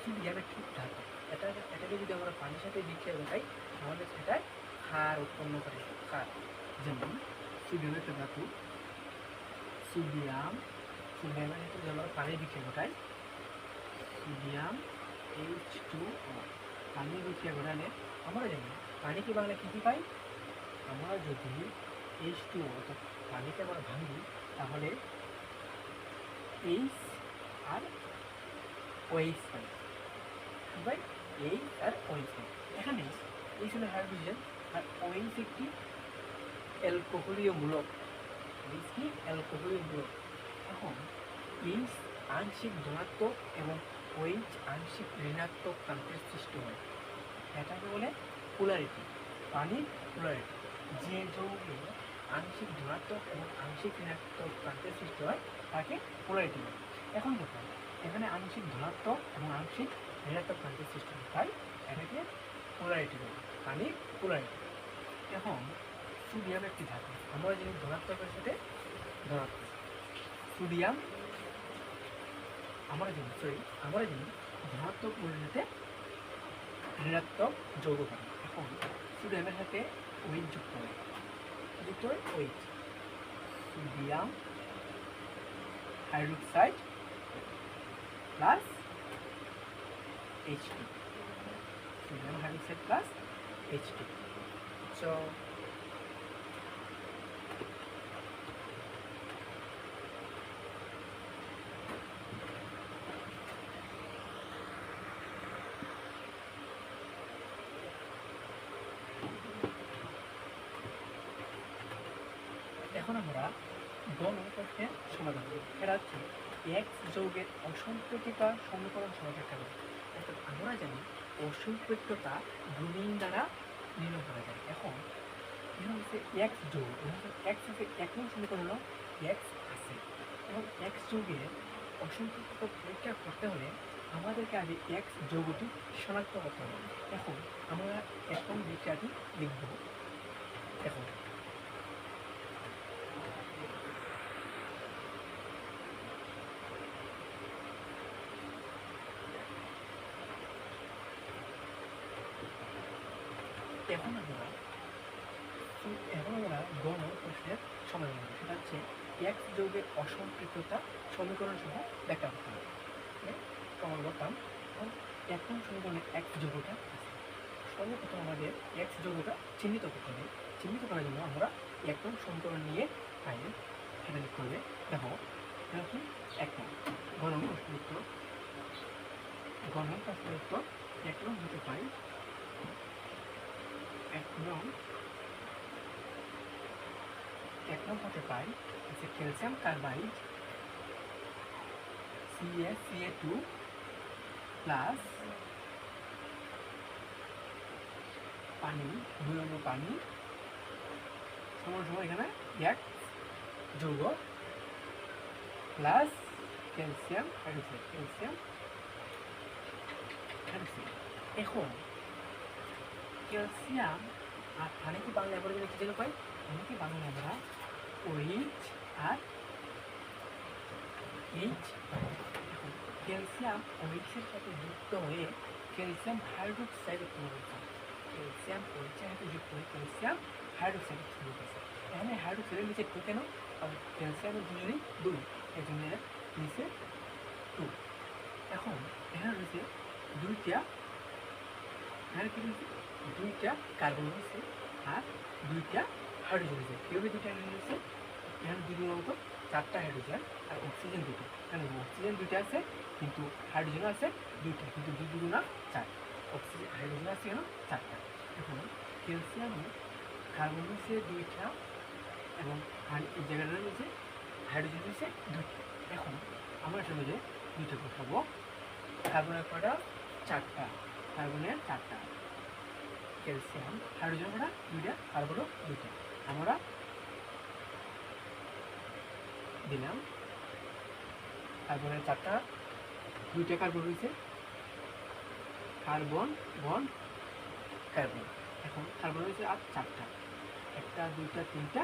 সোডিয়াম একটি ধাতু, এটাকে যদি আমরা পানির সাথে বিক্রিয়া দেখাই তাহলে সেটা ক্ষার উৎপন্ন করে। ক্ষার যেমন সোডিয়াম একটা ধাতু, সোডিয়ামের সাথে যদি আমরা পানির বিক্রিয়া ঘটাই সোডিয়াম H2O, পানির বিক্রিয়া ঘটালে আমরা জানি পানি কি বাংলা কী পাই? আমরা যদি H2O অর্থাৎ পানিকে আমরা ভাঙি তাহলে H আর OH পাই। কী পাই? H আর OH পাই। এখানে এই হলো হাইড্রোজেন আর OH একটি অ্যালকোহলীয় মূলক। এখন H আংশিক ধনাত্মক এবং OH আংশিক ঋণাত্মক প্রান্তের সৃষ্টি হয়। এটাকে বলে পোলারিটি, পানির পোলারিটি। যে যৌগে আংশিক ধনাত্মক এবং আংশিক ঋণাত্মক প্রান্তের সৃষ্টি হয় তাকে পোলারিটি বলে। এখন দেখো এখানে আংশিক ধনাত্মক এবং আংশিক ঋণাত্মক প্রান্তের সৃষ্টি হয়, তাই এটাকে পোলারিটি বলে, পানির পোলারিটি। এখন সোডিয়াম একটি ধাতু, আমরা জানি ধনাত্মকের সাথে ধনাত্মক, সোডিয়াম আমরা জানি ধনাত্মক মূলের সাথে ঋণাত্মক যৌগ পাই। এখন সোডিয়ামের সাথে OH যুক্ত হয় OH, sodium hydroxide plus H2, sodium hydroxide plus H2। So এখন আমরা গণ প্রশ্নের সমাধান করি। এটা হচ্ছে এক্স যৌগের অসম্পৃক্ততা সমীকরণ সমাধান করা। অর্থাৎ আমরা জানি অসম্পৃক্ততা ব্রোমিন দ্বারা নির্ণয় করা যায়। এখন হচ্ছে এক্স যৌগ, এক্স আছে এক নং সমীকরণ হলো এক্স আছে, এবং এক্স যৌগের অসম্পৃক্ততা পরীক্ষা করতে হলে আমাদেরকে আগে এক্স যৌগটি শনাক্ত করতে হবে। এখন আমরা এক নং বিক্রিয়াটি লিখব। এখন আমরা গণ প্রশ্নের সমাধান করব। সেটা হচ্ছে এক্স যৌগের অসম্পৃক্ততা সমীকরণ সহ ব্যাখ্যা করতে হবে। প্রমাণ করতাম এক নং সমীকরণে এক্স যৌগটা আছে। সর্বপ্রথম আমাদের এক্স যৌগটা চিহ্নিত করতে হবে। চিহ্নিত করার জন্য আমরা এক নং সমীকরণ নিয়ে আইনে সেটা লিখতে হবে। দেখো এটা কি এক নং গণ প্রশ্নের উত্তর, এক নং হতে পাই এক নং হতে পাই হচ্ছে ক্যালসিয়াম কার্বাইড CaCa2 প্লাস পানি, 2 নম্বর পানি সমান এখানে এক যৌগ প্লাস ক্যালসিয়াম হাইড্রোক্সাইড। এখন ক্যালসিয়াম আর পানি কি বাংলা পরে কি যেন পাই? পানি কি বাংলা আমরা OH আর H। এখন ক্যালসিয়াম OH এর সাথে যুক্ত হয়ে ক্যালসিয়াম হাইড্রোক্সাইড উৎপন্ন হয়েছে। ক্যালসিয়াম OH এর সাথে যুক্ত হয়ে ক্যালসিয়াম হাইড্রোক্সাইড উৎপন্ন হয়েছে। এখানে হাইড্রোক্সাইডের নিচে 2 কেন? কারণ ক্যালসিয়ামের দুজনই 2, এই জন্য নিচে 2। এখন এখানে রয়েছে দুইটা, এখানে কি রয়েছে দুইটা কার্বন রয়েছে আর দুইটা হাইড্রোজেন রয়েছে। কীভাবে দুইটা হাইড্রোজেন রয়েছে? এখানে দুইগুলোর মতো 4টা হাইড্রোজেন আর অক্সিজেন দুটো। এখানে অক্সিজেন দুইটা আছে কিন্তু হাইড্রোজেন আছে দুইটা, কিন্তু 2 2 গুণা 4। অক্সিজেন হাইড্রোজেন আছে কেন 4টা। এখন ক্যালসিয়ামে কার্বন রয়েছে দুইটা এবং এই জায়গাটা রয়েছে হাইড্রোজেন রয়েছে দুইটা। এখন আমরা এটার মধ্যে দুইটা বসাবো। কার্বনের কটা 4টা, কার্বনের 4টা, ক্যালসিয়াম হাইড্রোজেন কটা 2টা, কার্বনও 2টা। আমরা দিলাম কার্বনের 4টা, 2টা কার্বন রয়েছে, কার্বন বন্ড কার্বন। এখন কার্বন রয়েছে আর 4টা, 1টা 2টা 3টা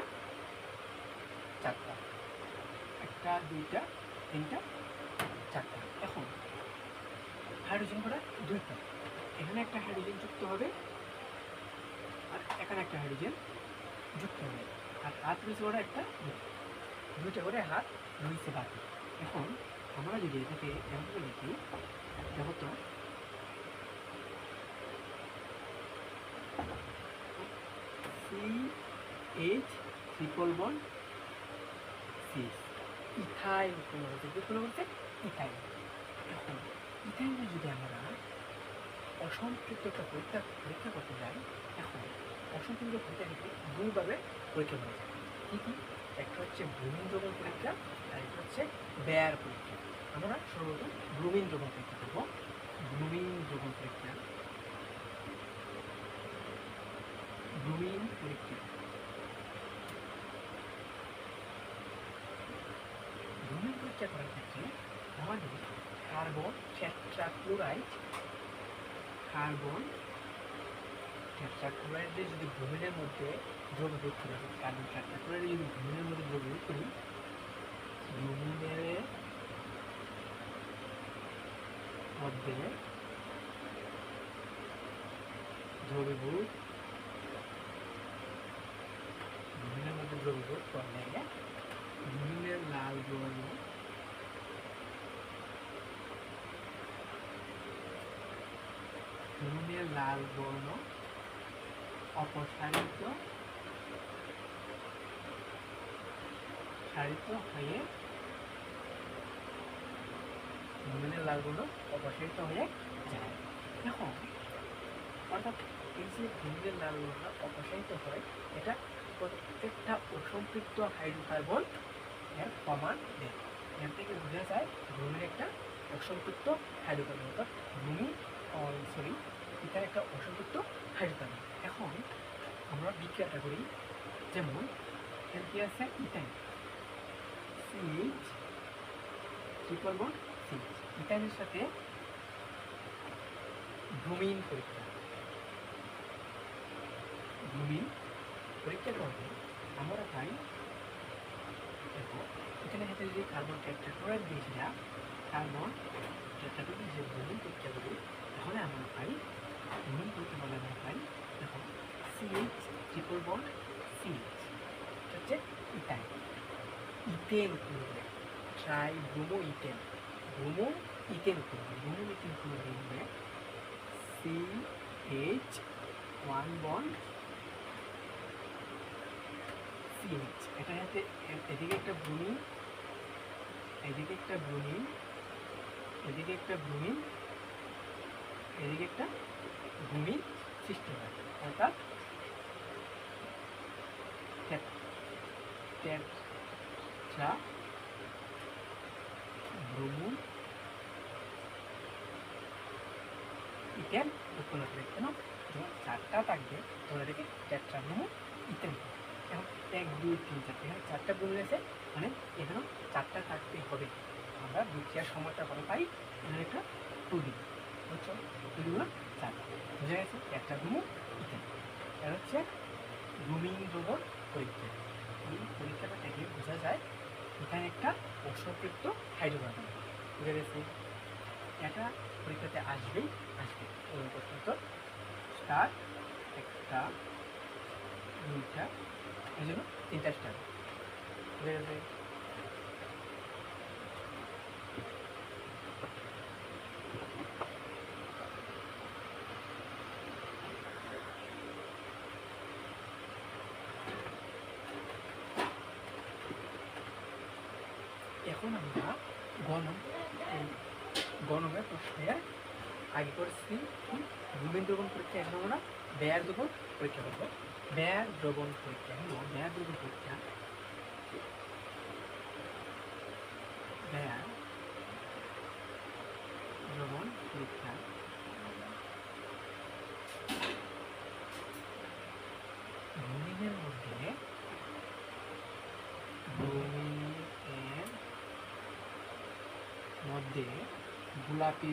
4টা, 1টা 2টা 3টা 4টা। এখন হাইড্রোজেন কটা 2টা, এখানে একটা হাইড্রোজেন যুক্ত হবে আর এখানে একটা হাইড্রোজেন যুক্ত হবে, আর হাত রয়েছে ওরা একটা 2টা করে হাত রয়েছে বাকি। এখন আমরা যদি এটাকে এভাবে লিখি, দেখো তো CH ট্রিপল বন্ড সিস, ইথাইল কোনো হচ্ছে, কি কোনো হচ্ছে ইথাইল। এখন ইথাইলের যদি আমরা অসম্পৃক্ততা পরীক্ষা করতে যাই, এখন অসম্পৃক্ত পরীক্ষা কিন্তু দুইভাবে পরীক্ষা করা যায়। কী কী? একটা হচ্ছে ব্রোমিন দ্রবণ পরীক্ষা আর একটা হচ্ছে বেয়ার পরীক্ষা। আমরা সর্বপ্রথম ব্রোমিন দ্রবণ পরীক্ষা করব। ব্রোমিন দ্রবণ পরীক্ষা, ব্রোমিন পরীক্ষা, ব্রোমিন পরীক্ষা করার ক্ষেত্রে আমাদের কার্বন টেট্রাক্লোরাইড, কার্বন টেট্রাক্লোরাইডে যদি ব্রোমিনের মধ্যে দ্রবীভূত করি, কার্বন টেট্রাক্লোরাইডে যদি ব্রোমিনের মধ্যে দ্রবীভূত করি, ব্রোমিনের মধ্যে দ্রবীভূত, ব্রোমিনের মধ্যে দ্রবীভূত করলে ব্রোমিনের লাল বর্ণ, ব্রোমিনের লাল বর্ণ অপসারিত হয়ে, ব্রোমিনের লাল বর্ণ অপসারিত হয়ে যায়। এখন অর্থাৎ এই যে ব্রোমিনের লাল বর্ণ অপসারিত হয়, এটা প্রত্যেকটা অসম্পৃক্ত হাইড্রোকার্বন এর প্রমাণ দেয়। এর থেকে বোঝা যায় ব্রোমিন একটা অসম্পৃক্ত হাইড্রোকার্বন, অর্থাৎ ব্রোমিন এখানে একটা অসম্পৃক্ত হাইড্রোকার্বন। এখন আমরা বিক্রিয়াটা করি, যেমন এর কি আছে ethyne, CH triple bond CH, ইথাইনের সাথে ব্রোমিন পরীক্ষা, ব্রোমিন পরীক্ষা করবে আমরা পাই, দেখো এখানে সাথে যদি কার্বন টেট্রাক্লোরাইড দিয়েছিলাম, কার্বন টেট্রাক্লোরাইড যে ব্রোমিন পরীক্ষা করি, তাহলে আমরা পাই ব্রোমিন পরীক্ষা করলে আমরা পাই, দেখো CH ট্রিপল বন্ড CH হচ্ছে ইথাইন, ইথেন করবে tribromoethane, bromoethane করবে, ব্রোমো ইথেন করবে CH 1 বন্ড CH, এটার সাথে এদিকে একটা ব্রোমিন, এদিকে একটা ব্রোমিন, এদিকে একটা ব্রোমিন, এদিকে একটা ব্রোমিন সৃষ্টি হয়, অর্থাৎ টেট্রা ব্রোমো ইথেন উৎপন্ন করে। কেন? যখন 4টা থাকবে তখন এটাকে টেট্রা ব্রোমো ইথেন। এখন 1 2 3 4, এখানে 4টা ব্রোমিন আছে, মানে এখানেও 4টা থাকতে হবে। আমরা বিক্রিয়ার সময়টা কত পাই? এখানে একটা 2 দিন, বুঝছো? 2 গুণ 4, বুঝা গেছে? Tetrabromoethane. এটা হচ্ছে ব্রোমিন দ্রবণ পরীক্ষা। এই পরীক্ষাটা থেকে বোঝা যায় এখানে একটা অসম্পৃক্ত হাইড্রোকার্বন, বুঝা গেছে? এটা পরীক্ষাতে আসবে। স্টার, 1টা 2টা, এই জন্য 3টা স্টার, বুঝা গেছে? এখন আমরা গণমের প্রশ্নের আগে করছি কি ব্লুমের দ্রবণ পরীক্ষা, এখন আমরা ব্যয়ের দ্রবণ পরীক্ষা করবো। ব্যয়ের দ্রবণ পরীক্ষা হলো ব্যয়ের দ্রবণ পরীক্ষা ব্যয়ের দ্রবণ পরীক্ষা ব্লুমিংয়ের মধ্যে গোলাপি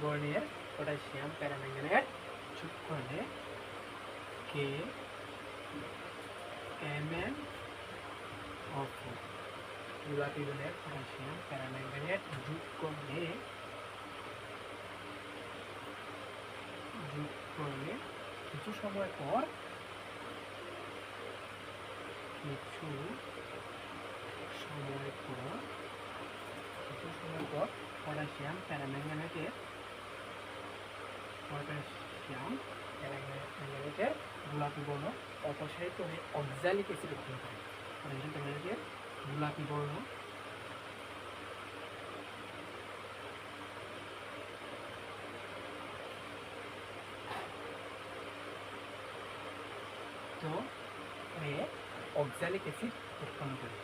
বর্ণের পটাশিয়াম প্যারাম্যাঙ্গানেট যোগ করলে KMnO4 গোলাপি বর্ণের পটাশিয়াম প্যারাম্যাঙ্গানেট যোগ করলে কিছু সময় পর পটাশিয়াম প্যারাম্যাঙ্গানেটের গোলাপি বর্ণ অপসারিত হয়ে অক্সালিক অ্যাসিড উৎপন্ন করে। পটাশিয়াম প্যারাম্যাঙ্গানেটের গোলাপি বর্ণ তো হয়ে অক্সালিক অ্যাসিড উৎপন্ন করে।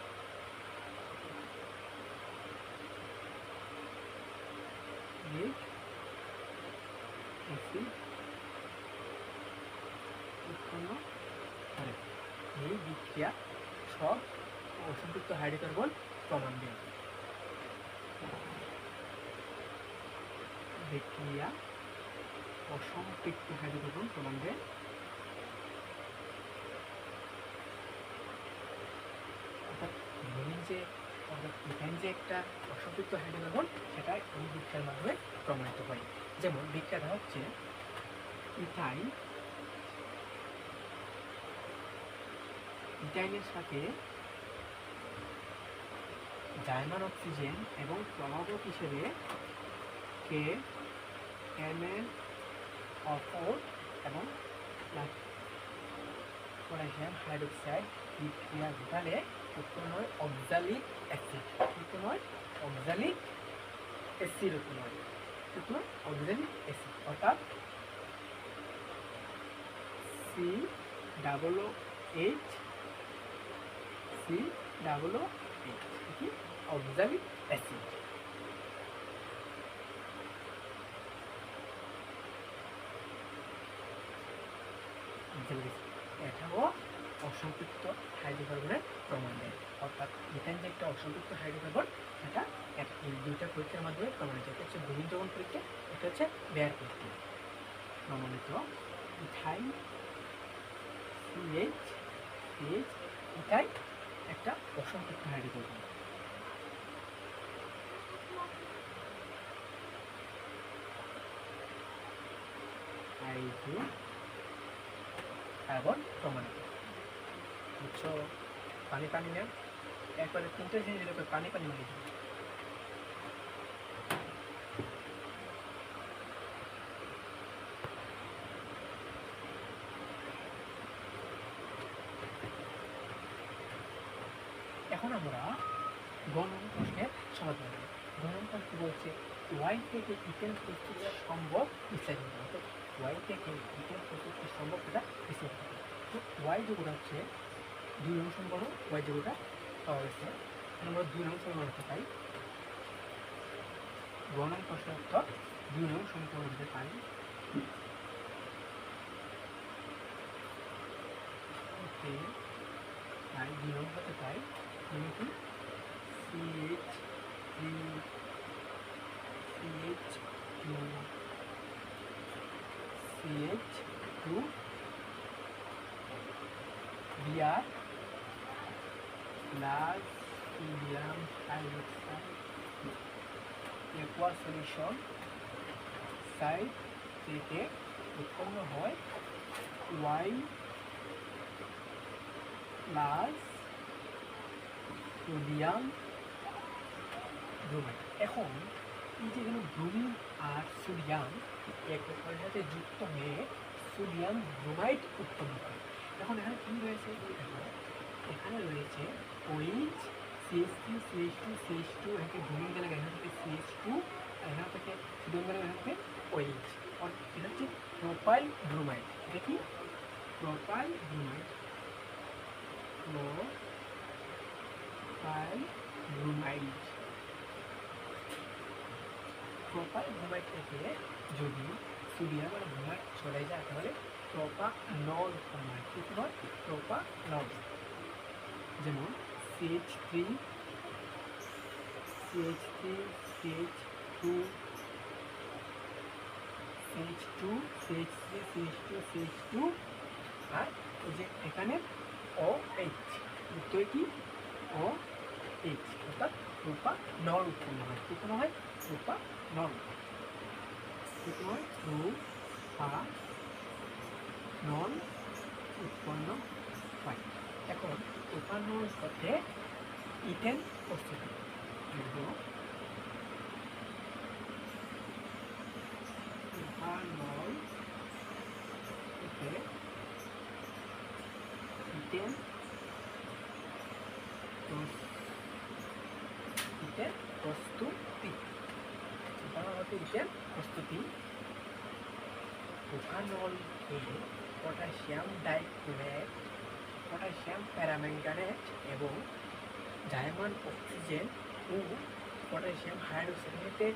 এই বিক্রিয়া সব অসম্পৃক্ত হাইড্রোকার্বন প্রমাণ দেয়। বিক্রিয়া অসম্পৃক্ত হাইড্রোকার্বন প্রমাণ দেয়। ইথাইন যে একটা অসম্পৃক্ত হাইড্রোকার্বন সেটা এই বিক্রিয়ার মাধ্যমে প্রমাণিত হয়। যেমন বিক্রিয়াটা হচ্ছে ইথাইনের সাথে জার্মান অক্সিজেন এবং প্রভাবক হিসেবে KMnO4 এবং পটাশিয়াম হাইড্রোক্সাইড বিক্রিয়া ঘটালে উৎপন্ন হয় অক্সালিক অ্যাসিড। অর্থাৎ COOH অক্সালিক অ্যাসিড। এটাও অসম্পৃক্ত হাইড্রোকার্বনের প্রমাণ দেয়। অর্থাৎ ইথাইন যে একটা অসম্পৃক্ত হাইড্রোকার্বন এটা এই দুইটা পরীক্ষার মাধ্যমে প্রমাণিত। এটা হচ্ছে ব্লুমিং দ্রবণ পরীক্ষা, এটা হচ্ছে ব্যয়ের পরীক্ষা। প্রমাণিত ইথাইন ইথাইন একটা অসম্পৃক্ত হাইড্রোকার্বন। কার্বন প্রমাণিত। বুঝছো? পানি না একবারে তিনটে জিনিস পানি মিলে যাবে। এখন আমরা গণন প্রশ্নের সমাধান করি। গণন প্রশ্ন বলছে ওয়াই থেকে ইথেন প্রস্তুত সম্ভব বিস্তারিত। ওয়াই থেকে ইথেন প্রস্তুত সম্ভব এটা বিস্তারিত। তো ওয়াই যোগটা হচ্ছে 2 নং সমীকরণ। ওয়াই যোগটা পাওয়া গেছে, আমরা 2 নং সমীকরণ হতে পাই। গণন প্রশ্নের উত্তর 2 নং সমীকরণ হতে পাই। তাই 2 নং হতে পাই কিন্তু CH2 Br plus sodium hydroxide aqueous solution side থেকে উৎপন্ন হয় Y প্লাস সোডিয়াম ব্রোমাইড। এখন এই যে এখানে ব্রোমিন আর সোডিয়াম এক অপরের সাথে যুক্ত হয়ে সোডিয়াম ব্রোমাইড উৎপন্ন করে। এখন এখানে কী রয়েছে, এখানে রয়েছে OH CH3 এখানে ব্রোমিন গেলে এখান থেকে CH2 আর এখান থেকে সোডিয়াম গেলে এখান থেকে OH। এটা হচ্ছে প্রোপাইল ব্রোমাইড। এটা কি প্রোপাইল ব্রোমাইড, প্রোপাইল ব্রোমাইড থেকে যদি সোডিয়াম আর ব্রোমাইড চলে যায় তাহলে প্রোপানল উৎপন্ন হয়। কি হয়? প্রোপানল। যেমন CH3 CH2 আর এই যে এখানে OH, উত্তর কি OH, অর্থাৎ প্রোপানল উৎপন্ন হয়। কি কোনো হয়? প্রোপানল। কি হয়? প্রোপানল উৎপন্ন হয়। এখন প্রোপানল হতে ইথেন প্রস্তুত হয়। প্রোপানল থেকে ইথেন প্রস্তুতি। প্রস্তুতি। প্রোপানলকে পটাশিয়াম ডাইক্লোরাইড, পটাশিয়াম প্যারাম্যাঙ্গানেট এবং জার্মান অক্সিজেন ও পটাশিয়াম হাইড্রোক্সাইডে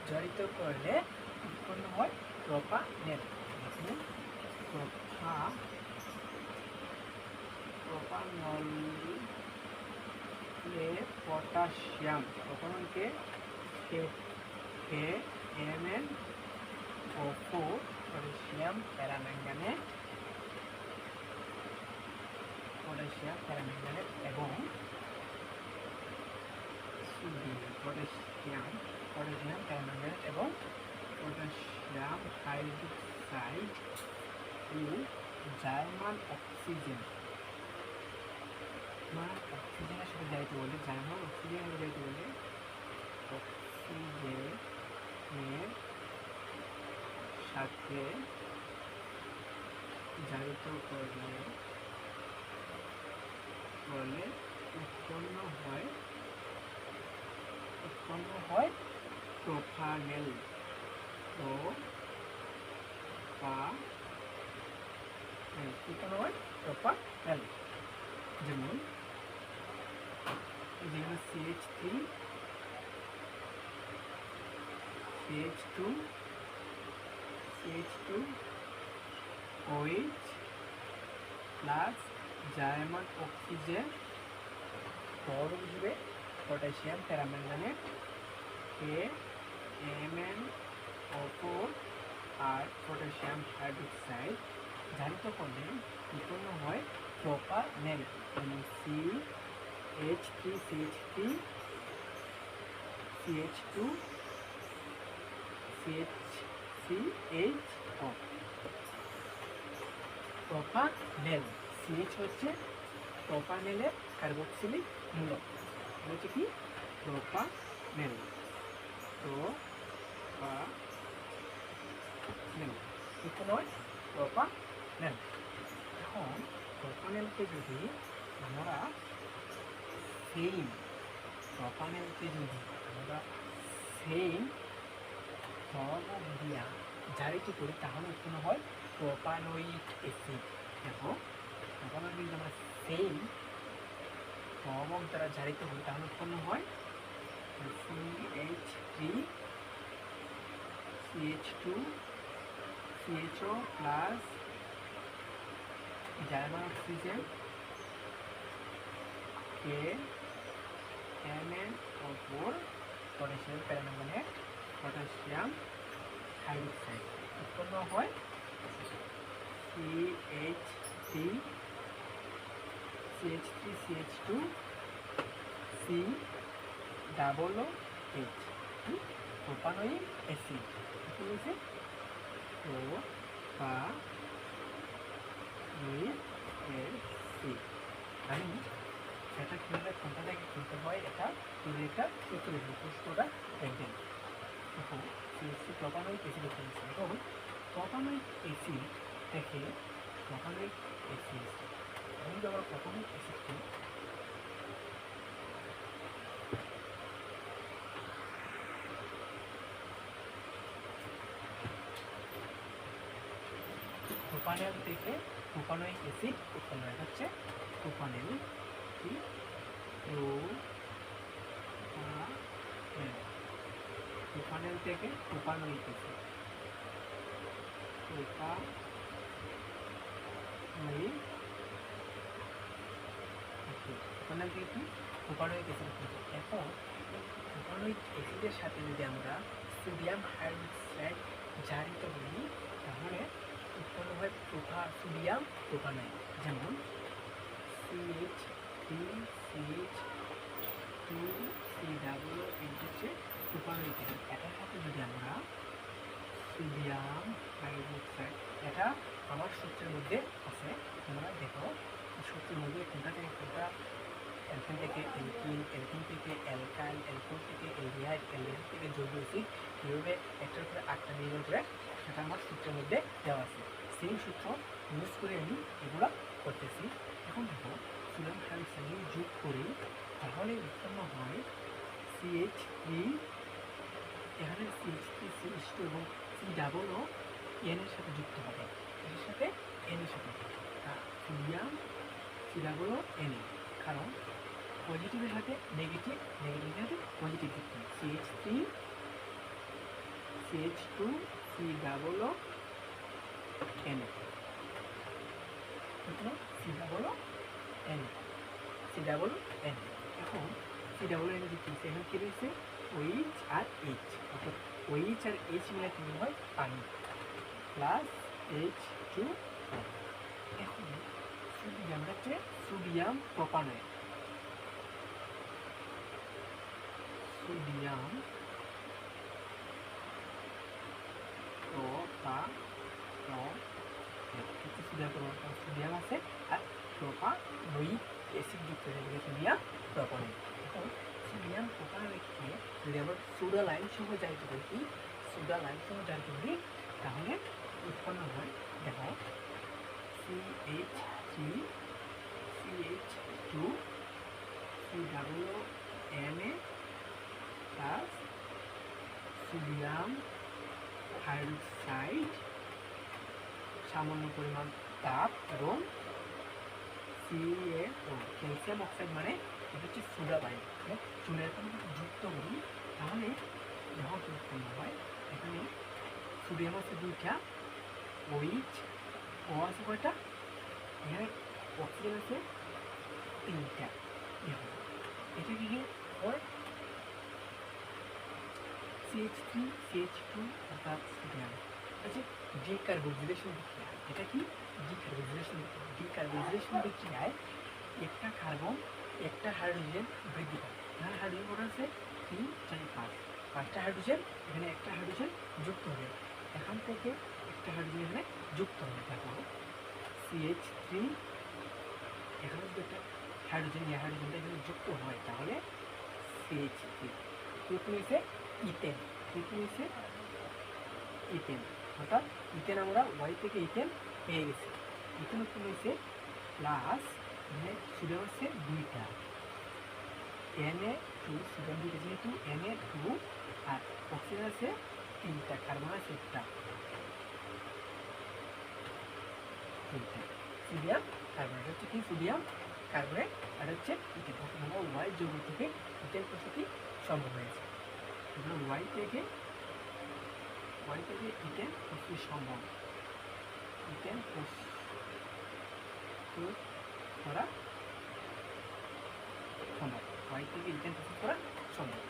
জড়িত করলে উৎপন্ন হয় প্রোপানেল। প্রোপানলে পটাশিয়াম, প্রোপানলকে MnO4 পটাশিয়াম প্যারাম্যাঙ্গানেট এবং পটাশিয়াম হাইড্রোক্সাইড ও জার্মান অক্সিজেনের সাথে যাইতে বলে, অক্সিজেনের সাথে জারিত করলে উৎপন্ন হয় প্রোপানেল। যেমন CH3 OH plus German oxygen পরবর্তীতে পটাশিয়াম প্যারাম্যাঙ্গানেট MnO4 আর পটাশিয়াম হাইড্রোক্সাইড জারিত করলে উৎপন্ন হয় প্রোপানেল। CH3 CH2 CHCHO। প্রোপানেল, CH হচ্ছে প্রোপানেলের কার্বক্সিলিক মূলক, হচ্ছে কি প্রোপানেল। প্রোপানেল। এখন প্রোপানেলকে যদি আমরা সেম সহযোগ দিয়া জারিত করি তাহলে উৎপন্ন হয় প্রোপানোইক অ্যাসিড। দেখো প্রোপানোইক যদি আমরা সেম সহযোগ দ্বারা জারিত করি তাহলে উৎপন্ন হয় CH3 CH2 CHO plus German oxygen MnO4 potassium permanganate potassium hydroxide উৎপন্ন হয় CH3 CH2 COOH, propanoic acid. কি হয়েছে? Propanoic acid. আমি সেটা কীভাবে কোনটা থেকে খুলতে হয় এটা যদি একটা প্রশ্নটা দেখবেন। দেখো CH3 প্রোপানোইক অ্যাসিড হচ্ছে। এখন প্রোপানোইক অ্যাসিড থেকে প্রোপানোয়িক অ্যাসিড, এখন যদি আমরা প্রোপানোয়িক অ্যাসিডকে প্রোপানেল থেকে প্রোপানোয়িক অ্যাসিড উৎপন্ন হয়, হচ্ছে প্রোপানেল কি প্রোপানেল থেকে প্রোপানোয়িক অ্যাসিড, প্রোপানেল থেকে কি প্রোপানোয়িক অ্যাসিড উৎপন্ন হয়। এখন প্রোপানোয়িক অ্যাসিডের সাথে যদি আমরা সোডিয়াম হাইড্রোক্সাইড জারিত করি তাহলে উৎপন্ন হয় সোডিয়াম প্রোপানয়েড, যেমন CH3CH2COO হচ্ছে প্রোপানোয়িক অ্যাসিড। এটার সাথে যদি আমরা সোডিয়াম হাইড্রোক্সাইড, এটা আমার সূত্রের মধ্যে আছে, তোমরা দেখো সূত্রের মধ্যে কোনটা থেকে কোনটা, অ্যালকেন থেকে অ্যালকিন, অ্যালকিন থেকে অ্যালকাইল, অ্যালকোহল থেকে অ্যালডিহাইড, অ্যালডিহাইড থেকে জৈব অ্যাসিড, এইভাবে একটার উপরে আটটা নির্ভর করে সেটা আমার সূত্রের মধ্যে দেওয়া আছে। সেই সূত্র ইউজ করে আমি এগুলো করতেছি। এখন দেখো সোডিয়াম হাইড্রোক্সাইড যোগ করি তাহলে উৎপন্ন হয় CH3, এখানে CH3 CH2 এবং COO এর সাথে যুক্ত হবে, এর সাথে এর সাথে সোডিয়াম COO N, কারণ পজিটিভের সাথে নেগেটিভ, নেগেটিভের সাথে পজিটিভ যুক্ত হয়। CH3 CH2 COO N, COO N। এখন COO N যুক্ত হচ্ছে, এখন কি রয়েছে OH আর H, অর্থাৎ OH আর H মিলে তৈরি হয় পানি প্লাস H2O। এখন সোডিয়াম হচ্ছে সোডিয়াম প্রোপানয়েড, সোডিয়াম সোডিয়াম আছে আর প্রোপানোয়িক অ্যাসিড যুক্ত হয়ে গেছে সোডিয়াম প্রোপানয়েড। এখন সোডিয়াম প্রোপানয়েডকে যদি আমরা সোডা লাইন সহ জারিত করি, সোডা লাইন সহ জারিত করি তাহলে উৎপন্ন হয়, দেখো CH3 CH2 COO Na plus sodium hydroxide, সামান্য পরিমাণ তাপ এবং CaO ক্যালসিয়াম অক্সাইড, মানে এটা হচ্ছে সোডা লাইন। চুলের সাথে যুক্ত করি তাহলে যখন উৎপন্ন হয়, এখানে সোডিয়াম আছে দুইটা, OH ও আছে কয়টা, এখানে অক্সিজেন আছে তিনটা। এটা কি হয় CH3 CH2 অর্থাৎ সোডিয়াম আছে ডিকার্বোক্সিলেশন বিক্রিয়া। এটা কি ডিকার্বোক্সিলেশন বিক্রিয়ায় একটা কার্বন একটা হাইড্রোজেন বৃদ্ধি পায়। এখানে হাইড্রোজেন কত আছে 3 4 5, পাঁচটা হাইড্রোজেন, এখানে একটা হাইড্রোজেন যুক্ত হবে, এখান থেকে একটা হাইড্রোজেন এখানে যুক্ত হবে। দেখো CH3, এখানে যদি একটা হাইড্রোজেন এই হাইড্রোজেনটা এখানে যুক্ত হয় তাহলে CH3 প্রথমে হচ্ছে ইথেন, ইথেন অর্থাৎ ইথেন আমরা ওয়াই থেকে ইথেন পেয়ে গেছি। ইথেন উৎপন্ন হয়েছে প্লাস সোডিয়াম হচ্ছে দুইটা, Na2 সোডিয়াম দুইটা, যেহেতু Na2 আর অক্সিজেন আছে তিনটা, কার্বন আছে একটা, সোডিয়াম কার্বনেট হচ্ছে কি সোডিয়াম কার্বনেট, আর হচ্ছে ইথেন। ওয়াই যৌগ থেকে ইথেন প্রস্তুতি সম্ভব হয়েছে। ওয়াই থেকে ইথেন প্রস্তুতি সম্ভব, ইথেন প্রস্তুত করা সম্ভব, ওয়াই থেকে ইথেন প্রস্তুত করা সম্ভব।